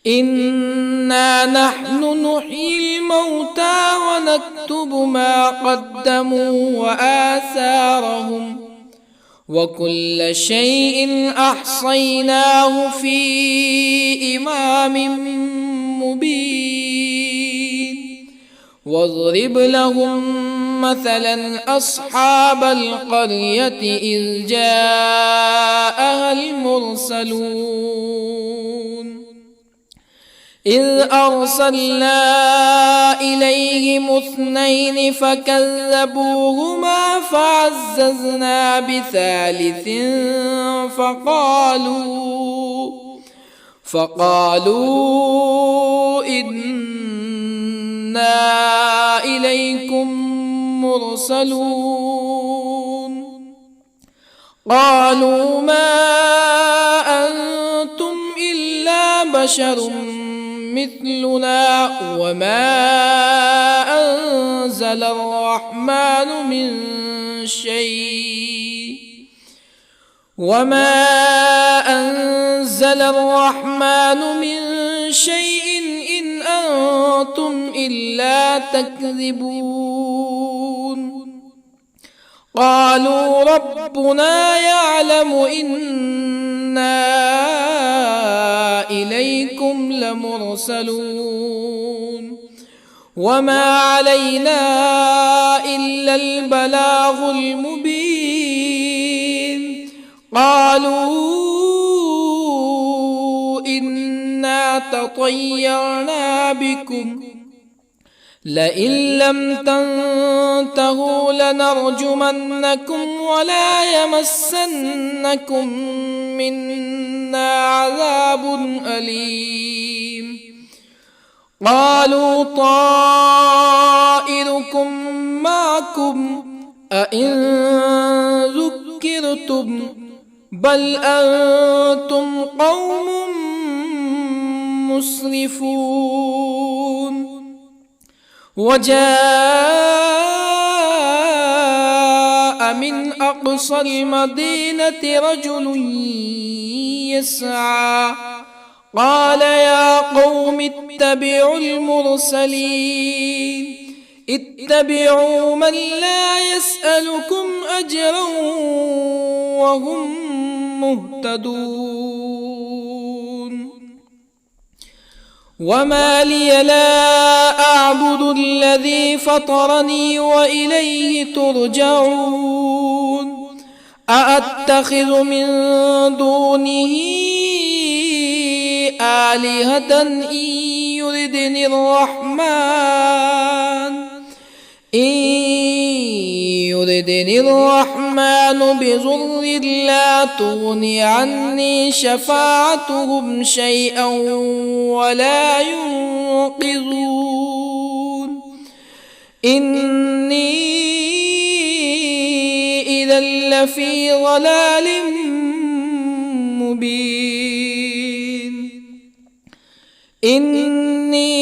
Speaker 1: إنا نحن نحيي الموتى ونكتب ما قدموا وآثارهم وكل شيء أحصيناه في إمام مبين واضرب لهم مثلا أصحاب القرية إذ جاءها المرسلون إذ أرسلنا إليهم اثنين فكذبوهما فعززنا بثالث فقالوا إنا إليكم مرسلون قالوا ما أنتم إلا بشر مثلنا وما أنزل الرحمن من شيء إن أنتم إلا تكذبون قالوا ربنا يعلم إنا إليكم لمرسلون وما علينا إلا البلاغ المبين قالوا إن تطيرنا بكم لئن لم تنتهوا لنرجمنكم ولا يمسنكم منا عذاب أليم قالوا طائركم معكم أئن ذكرتم بل أنتم قوم مسرفون وجاء من أقصى المدينة رجل يسعى قال يا قوم اتبعوا المرسلين اتبعوا من لا يسألكم أجرا وهم مهتدون وما لي لا أعبد الذي فطرني وإليه ترجعون أأتخذ من دونه آلهة إن يردني الرحمن بضر لا تغني عني شفاعتهم شيئا ولا ينقذون إني إذا لفي ضلال مبين إني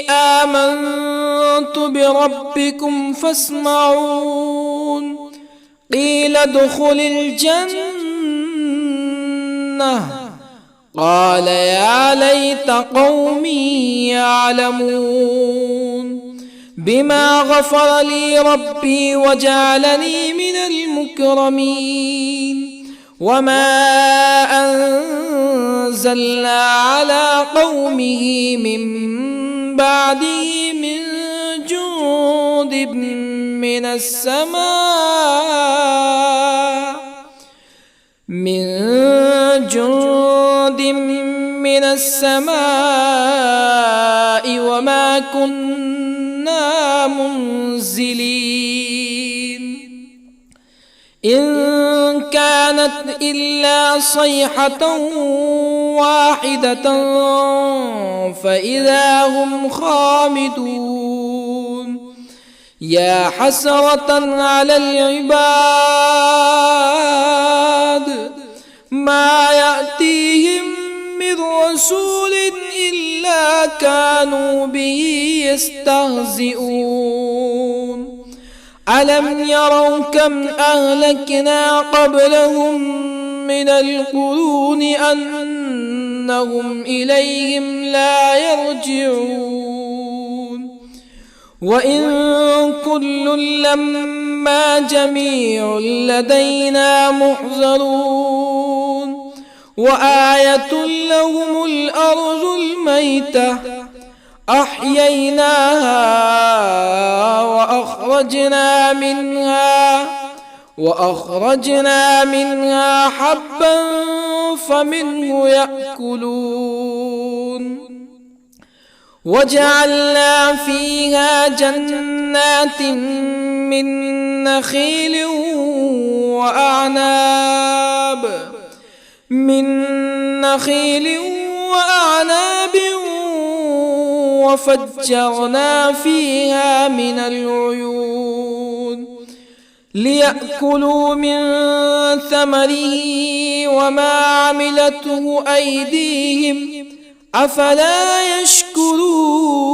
Speaker 1: آمنت بربكم فاسمعون قيل ادخل الجنة قال يا ليت قومي يعلمون بما غفر لي ربي وجعلني من المكرمين وما أنزلنا على قومه من بعده من جند من السماء وما كنا منزلين إن كانت إلا صيحة واحدة فإذا هم خامدون يا حسرة على العباد ما يأتيهم من رسول إلا كانوا به يستهزئون ألم يروا كم أهلكنا قبلهم من القرون أنهم إليهم لا يرجعون وإن كل لما جميع لدينا محضرون وآية لهم الأرض الميتة أحييناها وأخرجنا منها حبا فمنه يأكلون وجعلنا فيها جنات من نخيل وأعناب وفجرنا فيها من العيون ليأكلوا من ثمره وما عملته أيديهم أفلا يشكرون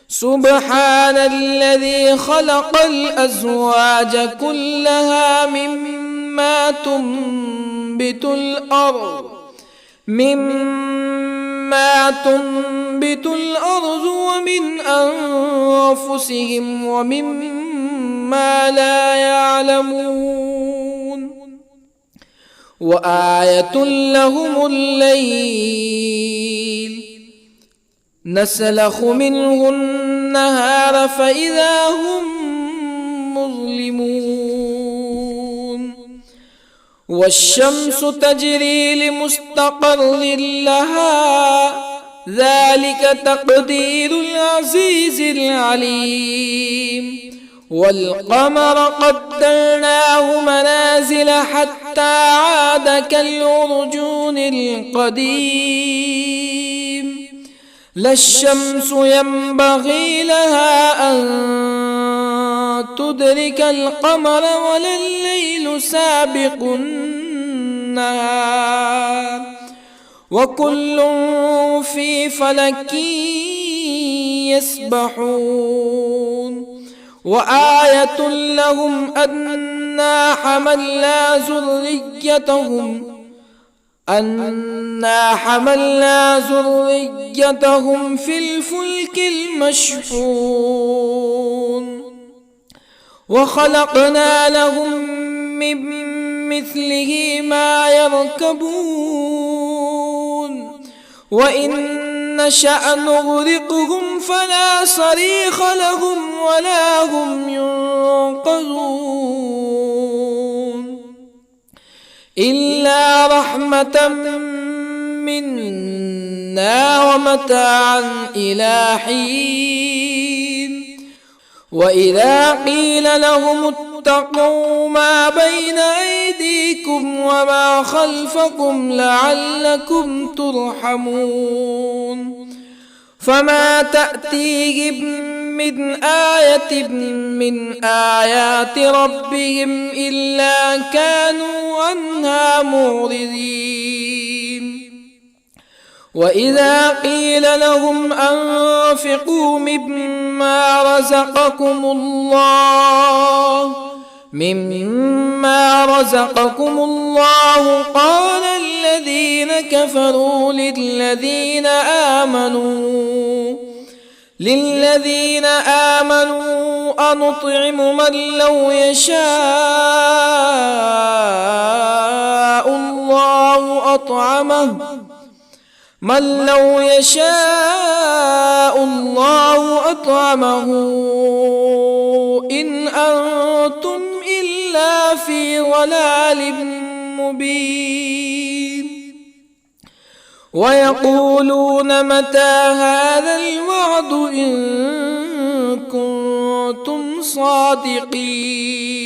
Speaker 1: سبحان الذي خلق الأزواج كلها مما تنبت الأرض ومن أنفسهم ومما لا يعلمون وآية لهم الليل نسلخ منه النهار فإذا هم مظلمون والشمس تجري لمستقر لها ذلك تقدير العزيز العليم والقمر قدرناه منازل حتى عاد كالعرجون القديم لا الشمس ينبغي لها أن تدرك القمر ولا الليل سابق النهار وكل في فلك يسبحون وآية لهم أنا حملنا ذريتهم في الفلك المشحون وخلقنا لهم من مثله ما يركبون وإن نشأ نغرقهم فلا صريخ لهم ولا هم ينقذون إلا رحمة منا ومتاعا إلى حين وإذا قيل لهم اتقوا ما بين أيديكم وما خلفكم لعلكم ترحمون فما تأتيهم من آية من آيات ربهم إلا كانوا عنها معرضين وإذا قيل لهم أنفقوا مما رزقكم الله قال الذين كفروا للذين آمنوا أنطعم من لو يشاء الله أطعمه إن أنتم إلا في ضلال مبين ويقولون متى هذا الوعد إن كنتم صادقين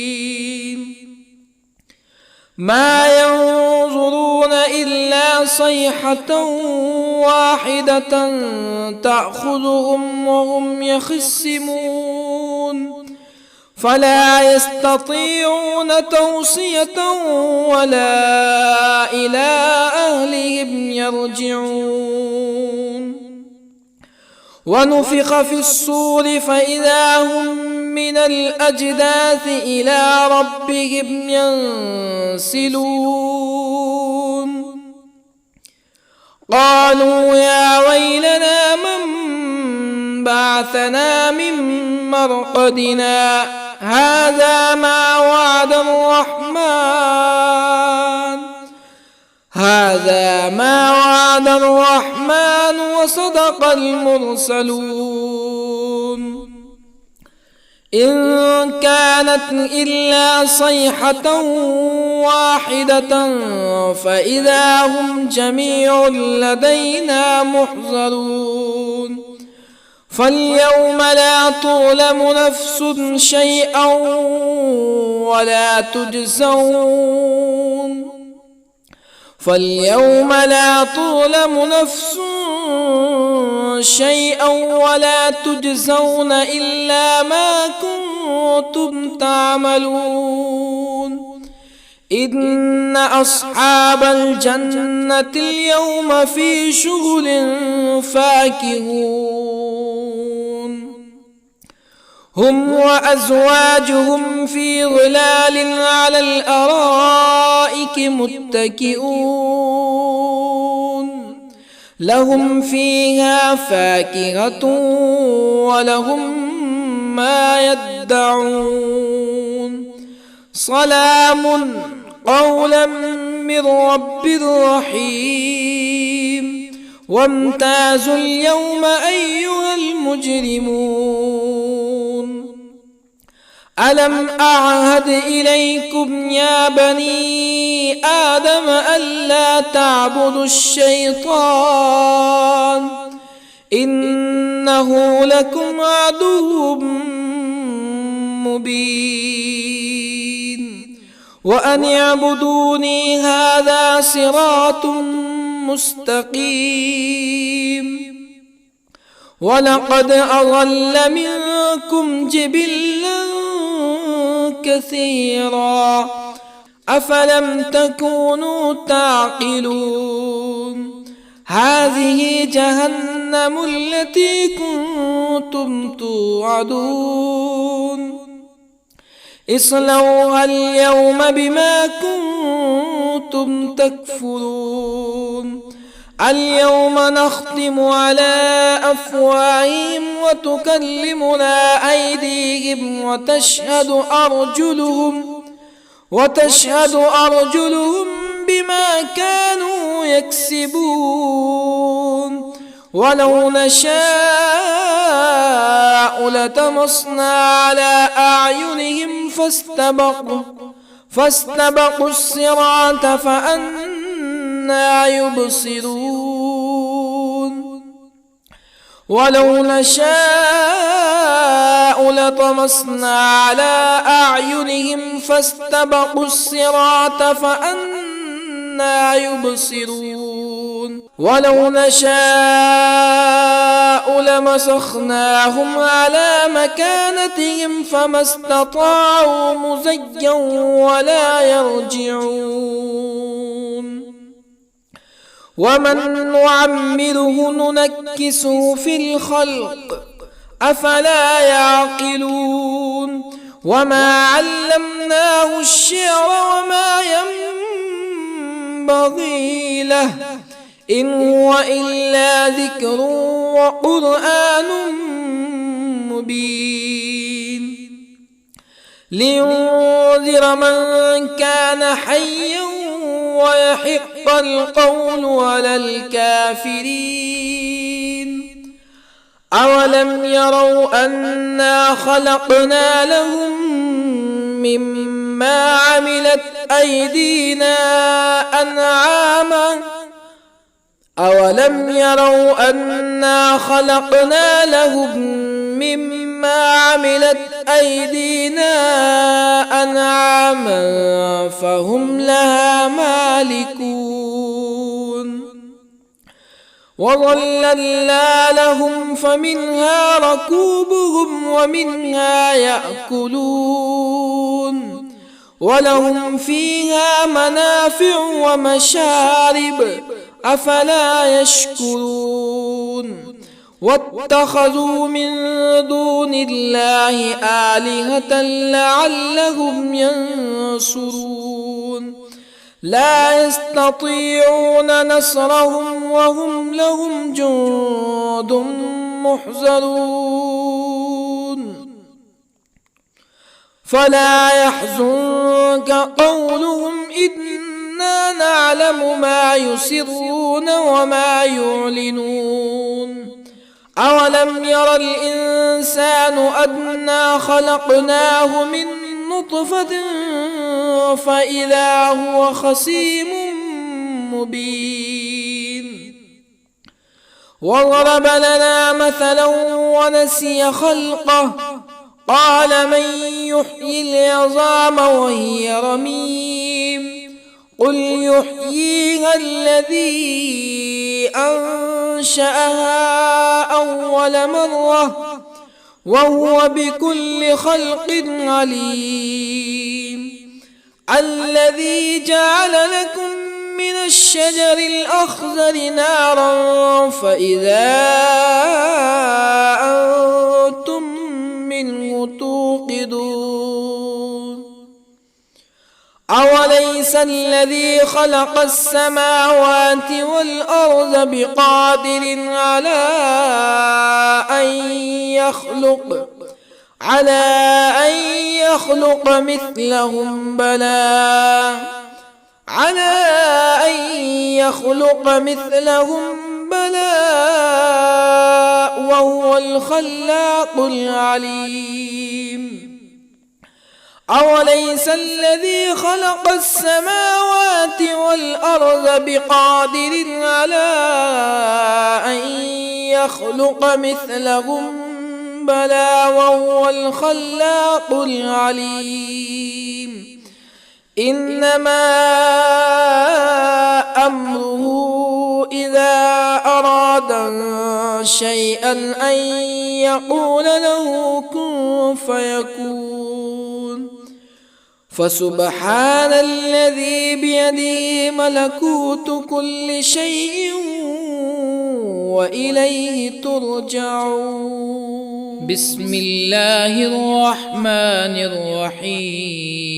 Speaker 1: ما ينظرون إلا صيحة واحدة تأخذهم وهم يخصمون فلا يستطيعون توصية ولا إلى أهلهم يرجعون ونفخ في الصور فإذا هم من الأجداث إلى ربهم ينسلون قالوا يا ويلنا من بعثنا من مرقدنا هذا ما وعد الرحمن وصدق المرسلون إن كانت إلا صيحة واحدة فإذا هم جميع لدينا محضرون فاليوم لا تظلم نفس شيئا ولا تجزون إلا ما كنتم تعملون إن أصحاب الجنة اليوم في شغل فاكهون هم وأزواجهم في ظلال على الأرائك متكئون لهم فيها فاكهة ولهم ما يدعون سلام قولا من رب رحيم وامتازوا اليوم أيها المجرمون ألم أعهد إليكم يا بني آدم ألا تعبدوا الشيطان إنه لكم عدو مبين وأن اعبدوني هذا صراط مستقيم ولقد أضل منكم جبلا كثيرا أفلم تكونوا تعقلون هذه جهنم التي كنتم توعدون اصلوها اليوم بما كنتم تكفرون اليوم نختم على أفواههم وتكلمنا أيديهم وتشهد أرجلهم بما كانوا يكسبون ولو نشاء لطمسنا على أعينهم فاستبقوا الصراط فأنى يبصرون ولو نشاء لطمسنا على أعينهم فاستبقوا الصراط فأنى يبصرون ولو نشاء لمسخناهم على مكانتهم فما استطاعوا مزيا ولا يرجعون ومن نعمره ننكسه في الخلق أفلا يعقلون وما علمناه الشعر وما ينبغي له إن هو إلا ذكر وقرآن مبين لينذر من كان حيا ويحق القول على الكافرين أولم يروا أنا خلقنا لهم مما عملت أيدينا أنعاما أولم يروا أنا خلقنا لهم مما عملت أيدينا أنعاما فهم لها مالكون وظللنا لهم فمنها ركوبهم ومنها يأكلون ولهم فيها منافع ومشارب أفلا يشكرون واتخذوا من دون الله آلهة لعلهم ينصرون لا يستطيعون نصرهم وهم لهم جند محضرون فلا يحزنك قولهم إنا نعلم ما يسرون وما يعلنون أولم ير الإنسان أنا خلقناه من نطفة فإذا هو خصيم مبين وضرب لنا مثلا ونسي خلقه قال من يحيي العظام وهي رميم قل يحييها الذي أنشأها أول مرة وهو بكل خلق عليم الذي جعل لكم من الشجر الأخضر نارا فإذا أنتم منه توقدون أوليس الذي خلق السماوات والأرض بقادر على أن يخلق مثلهم بلى وهو الخلاق العليم أوليس الذي خلق السماوات والأرض بقادر على أن يخلق مثلهم بلى وهو الخلاق العليم إنما أمره إذا أراد شيئا أن يقول له كن فيكون فسبحان الذي بيده ملكوت كل شيء وإليه ترجعون. بسم الله الرحمن الرحيم.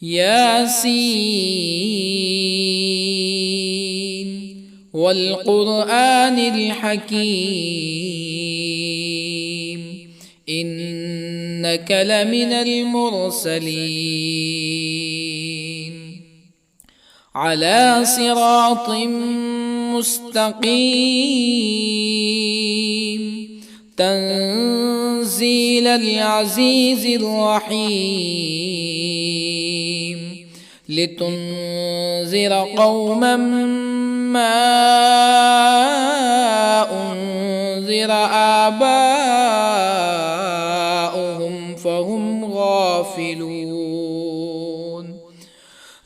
Speaker 1: ياسين والقرآن الحكيم إنك لمن المرسلين على صراط مستقيم تنزيل العزيز الرحيم لتنذر قوما ما أنذر آباؤهم فهم غافلون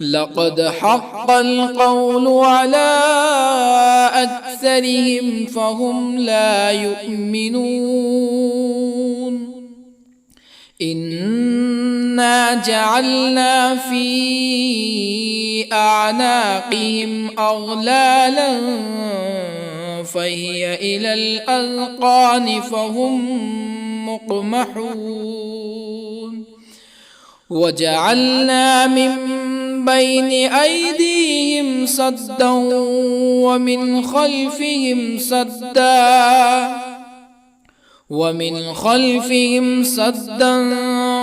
Speaker 1: لقد حق القول على أكثرهم فهم لا يؤمنون إنا جعلنا في أعناقهم أغلالا فهي إلى الأذقان فهم مقمحون وجعلنا من بين أيديهم سدا ومن خلفهم سدا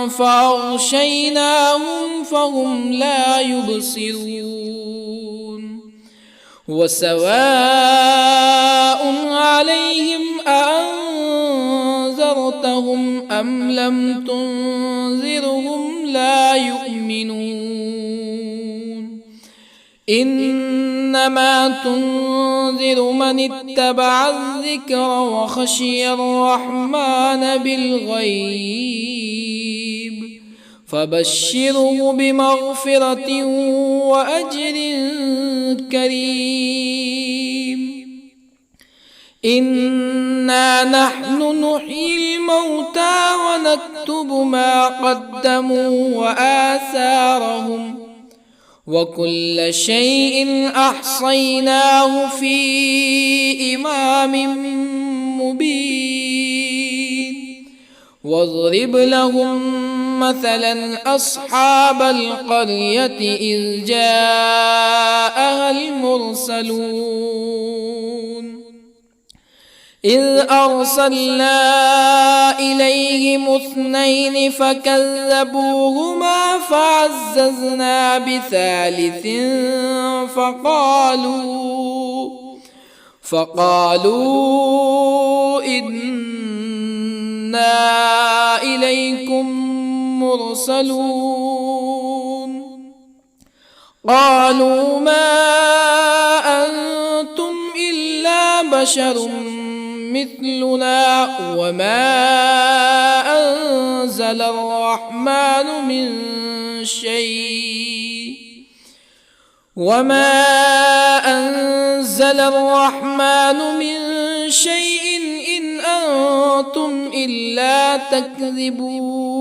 Speaker 1: فأغشيناهم فهم لا يبصرون وسواء عليهم أأنذرتهم أم لم تنذرهم لا يؤمنون إنما تنذر من اتبع الذكر وخشي الرحمن بالغيب فبشره بمغفرة وأجر كريم إنا نحن نحيي الموتى ونكتب ما قدموا وآثارهم وكل شيء أحصيناه في إمام مبين واضرب لهم مثلا أصحاب القرية إذ جاءها المرسلون إذ أرسلنا إليهم اثنين فكذبوهما فعززنا بثالث فقالوا إنا إليكم مرسلون قالوا ما أنتم إلا بشر مثلنا وما أنزل الرحمن من شيء إن أنتم إلا تكذبون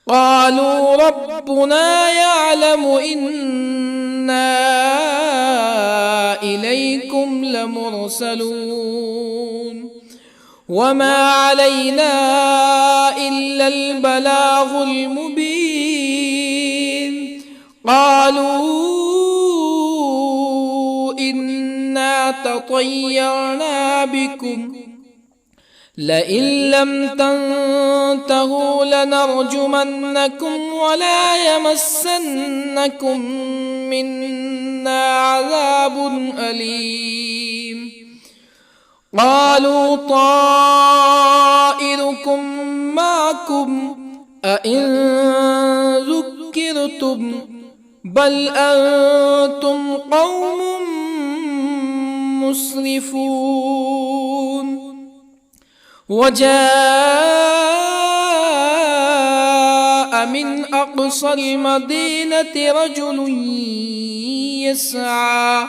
Speaker 1: قالوا ربنا يعلم إنا إليكم لمرسلون وما علينا إلا البلاغ المبين قالوا إنا تطيرنا بكم لئن لم تنتهوا لنرجمنكم ولا يمسنكم منا عذاب أليم قالوا طائركم معكم أئن ذكرتم بل أنتم قوم مسرفون. وجاء من أقصى المدينة رجل يسعى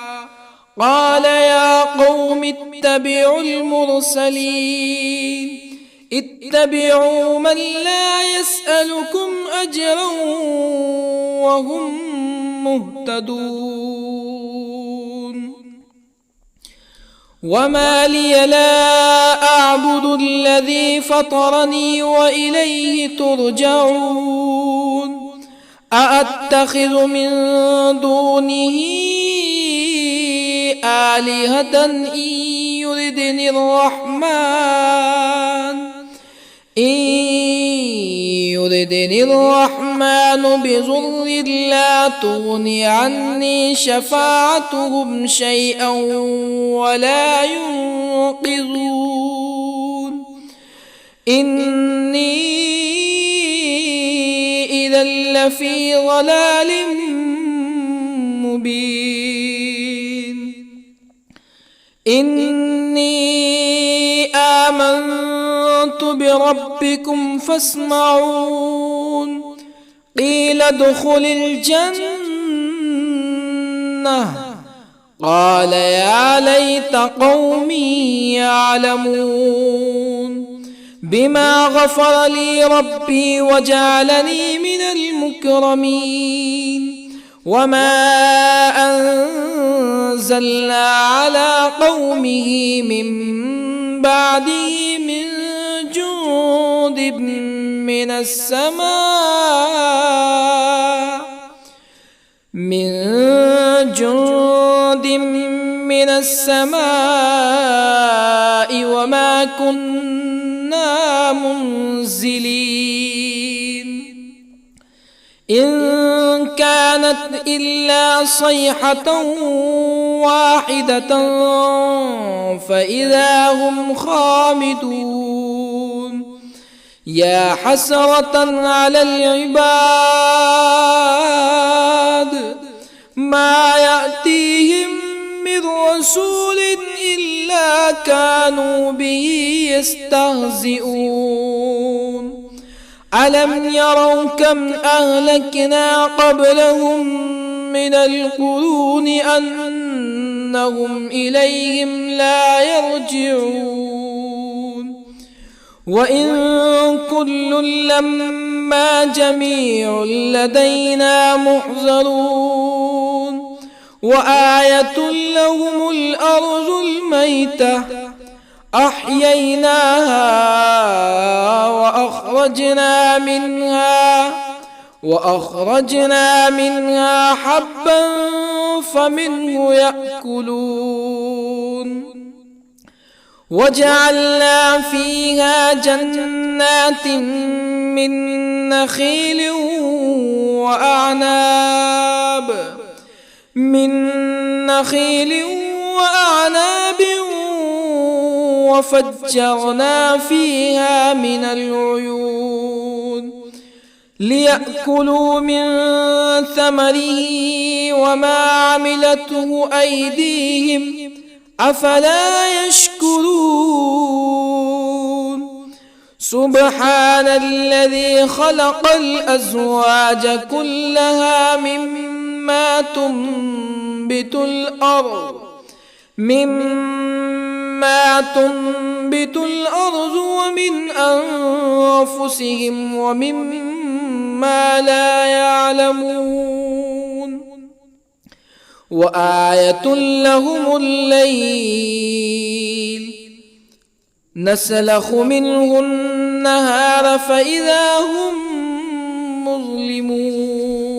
Speaker 1: قال يا قوم اتبعوا المرسلين اتبعوا من لا يسألكم أجرا وهم مهتدون. وما لي لا أعبد الذي فطرني وإليه ترجعون. أأتخذ من دونه آلهة إن يردني الرحمن بضر لا تغني عني شفاعتهم شيئا ولا ينقذون. إني إذا لفي ضلال مبين. إني آمنت بربكم فاسمعون. قيل ادخل الجنة قال يا ليت قومي يعلمون بما غفر لي ربي وجعلني من المكرمين. وما أنزلنا على قومه من بعده من جند من السماء وما كنا منزلين. إن كانت إلا صيحة واحدة فإذا هم خامدون. يا حسرة على العباد ما يأتيهم من رسول إلا كانوا به يستهزئون. ألم يروا كم أهلكنا قبلهم من القرون أنهم إليهم لا يرجعون. وإن كل لما جميع لدينا محضرون. وآية لهم الأرض الميتة أحييناها وأخرجنا منها حبا فمنه يأكلون. وجعلنا فيها جنات من نخيل وأعناب وفجرنا فيها من العيون ليأكلوا من ثمره وما عملته أيديهم أفلا يشكرون. سبحان الذي خلق الأزواج كلها مما تنبت الأرض ومن أنفسهم ومما لا يعلمون. وآية لهم الليل نسلخ منه النهار فإذا هم مظلمون.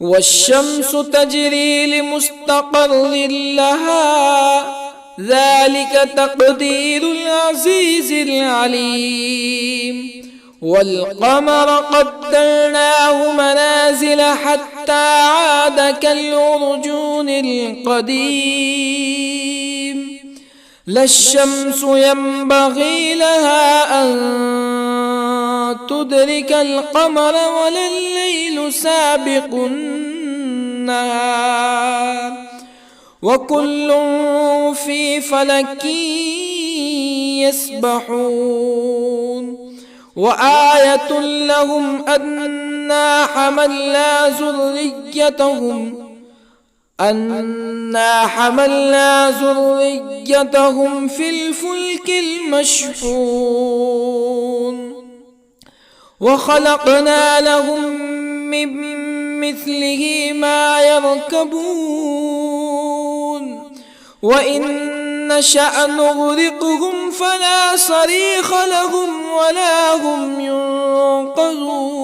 Speaker 1: والشمس تجري لمستقر لها ذلك تقدير العزيز العليم. والقمر قدرناه منازل حتى عاد كالعرجون القديم. لا الشمس ينبغي لها أن تدرك القمر ولا الليل سابق النهار وكل في فلك يسبحون وآية لهم أنا حملنا ذريتهم في الفلك المشحون وخلقنا لهم من مثله ما يركبون وإن نشأ نغرقهم فلا صريخ لهم ولا هم ينقذون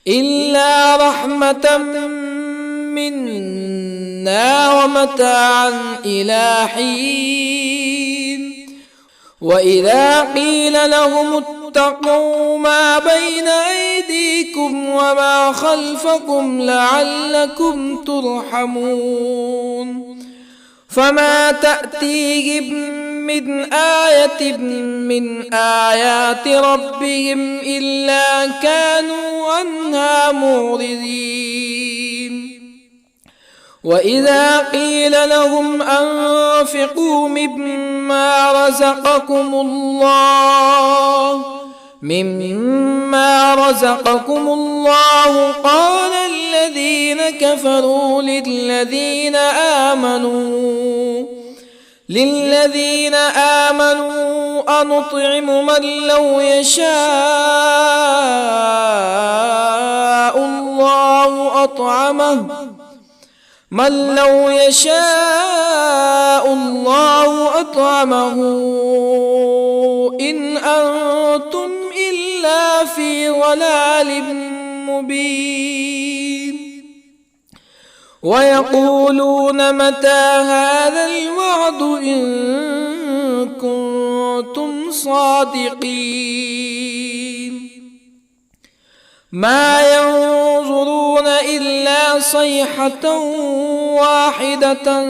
Speaker 1: إلا رحمة منا ومتاعا إلى حين وإذا قيل لهم اتقوا ما بين أيديكم وما خلفكم لعلكم ترحمون فما تأتيهم من آية من آيات ربهم إلا كانوا عنها معرضين وإذا قيل لهم أنفقوا مما رزقكم الله قال الذين كفروا للذين آمنوا أنطعم من لو يشاء الله أطعمه إن أنتم إلا في ضلال مبين ويقولون متى هذا الوعد إن كنتم صادقين ما ينظرون إلا صيحة واحدة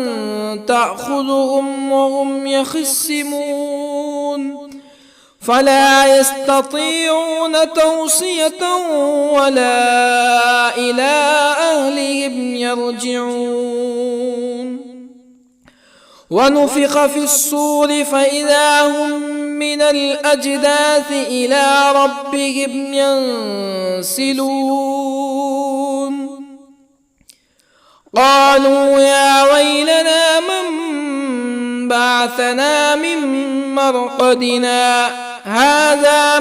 Speaker 1: تأخذهم وهم يخصمون فلا يستطيعون توصية ولا إلى أهلهم يرجعون ونفخ في الصور فإذا هم من الأجداث إلى ربهم ينسلون قالوا يا ويلنا من بعثنا من مرقدنا هذا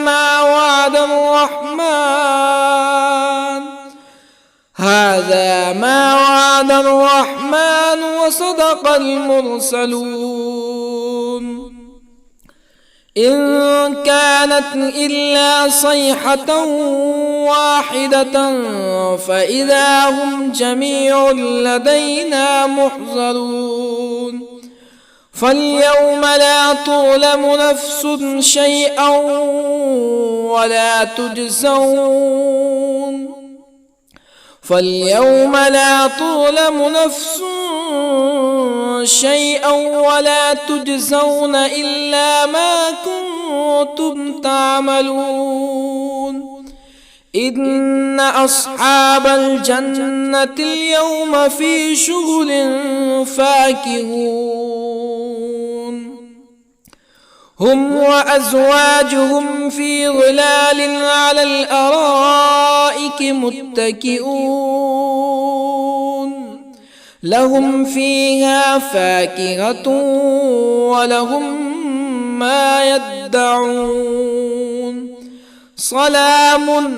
Speaker 1: ما وعد الرحمن وصدق المرسلون إن كانت إلا صيحة واحدة فإذا هم جميع لدينا محضرون فاليوم لا تظلم نفس شيئا ولا تجزون إلا ما كنتم تعملون إن أصحاب الجنة اليوم في شغل فاكهون هم وأزواجهم في ظلال على الأرائك متكئون لهم فيها فاكهة ولهم ما يدعون سلام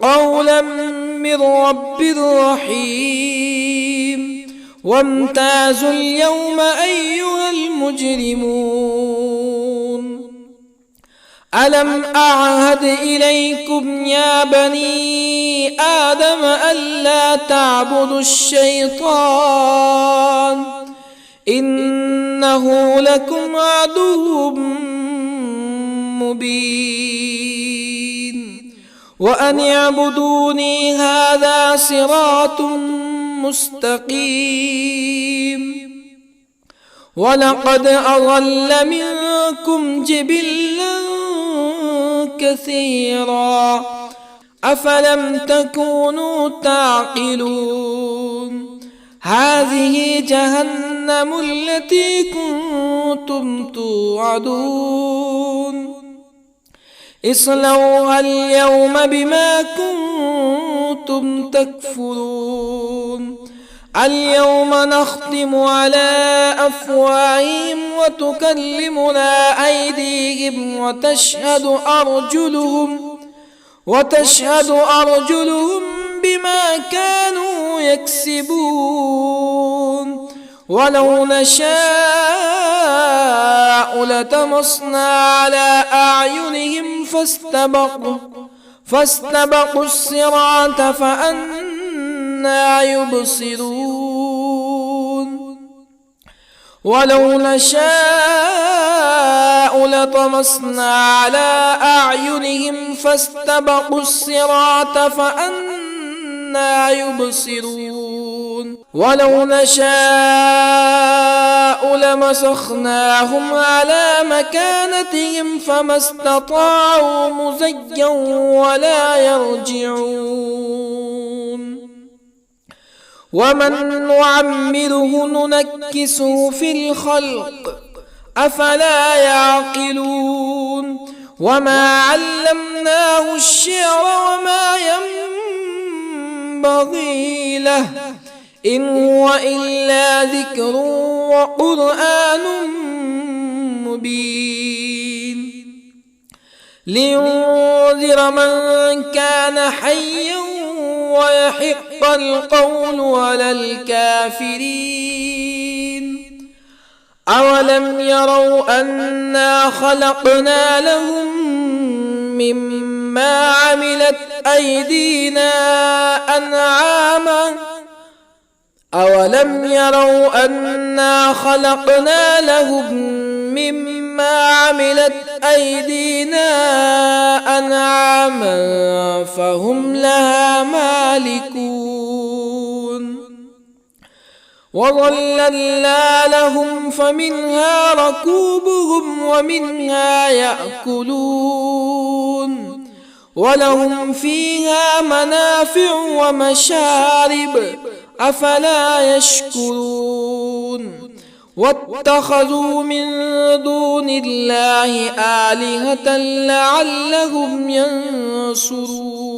Speaker 1: قولا من رب رحيم وامتازوا اليوم أيها المجرمون ألم أعهد إليكم يا بني آدم ألا تعبدوا الشيطان إنه لكم عدو مبين وأن اعبدوني هذا صراط مستقيم ولقد أضل منكم جبلا كثيرا أفلم تكونوا تعقلون هذه جهنم التي كنتم توعدون اصلوها اليوم بما كنتم تكفرون اليوم نختم على أفواههم وتكلمنا أيديهم وتشهد أرجلهم بما كانوا يكسبون ولو نشاء لطمسنا على أعينهم فاستبقوا الصراط فأنى يبصرون ولو نشاء لطمسنا على أعينهم فاستبقوا الصراط فأنى يبصرون ولو نشاء لمسخناهم على مكانتهم فما استطاعوا مزيا ولا يرجعون ومن نعمره ننكسه في الخلق أفلا يعقلون وما علمناه الشعر وما ينبغي له إن هو إلا ذكر وقرآن مبين لينذر من كان حيا ويحق القول على الكافرين أولم يروا أنا خلقنا لهم مما عملت أيدينا أنعاما أولم يروا أنا خلقنا لهم مما عملت أيدينا أنعاما فهم لها مالكون وظللنا لهم فمنها ركوبهم ومنها يأكلون ولهم فيها منافع ومشارب أفلا يشكرون واتخذوا من دون الله آلهة لعلهم ينصرون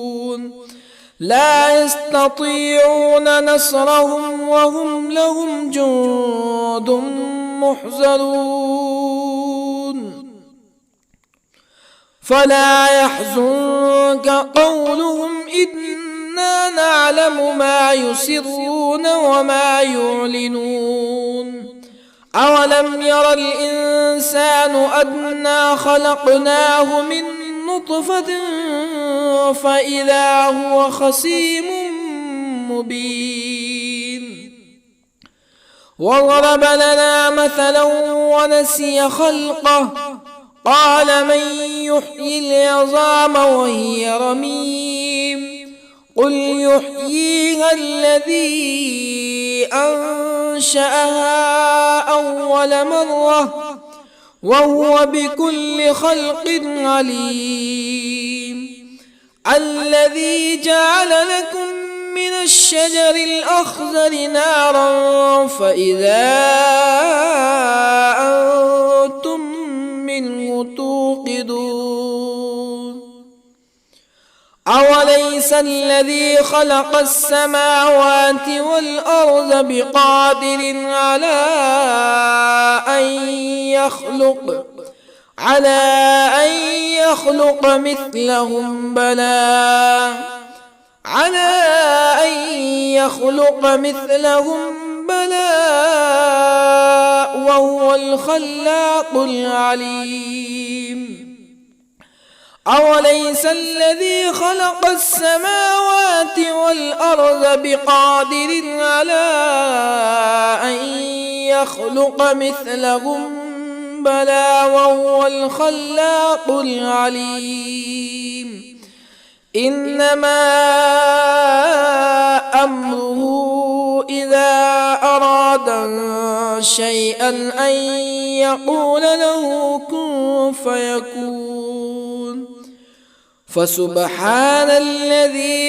Speaker 1: لا يستطيعون نصرهم وهم لهم جند محضرون فلا يحزنك قولهم إنا نعلم ما يسرون وما يعلنون أولم ير الإنسان أنا خلقناه من نطفة فإذا هو خصيم مبين وضرب لنا مثلا ونسي خلقه قال من يحيي العظام وهي رميم قل يحييها الذي أنشأها أول مرة وهو بكل خلق عليم الذي جعل لكم من الشجر الأخضر نارا فإذا أنتم منه توقدون أوليس الذي خلق السماوات والأرض بقادر على أن يخلق مثلهم بلى وهو الخلاق العليم أوليس الذي خلق السماوات والأرض بقادر على أن يخلق مثلهم بلى وهو الخلاق العليم إنما أمره إذا أراد شيئا أن يقول له كن فيكون. فسبحان الذي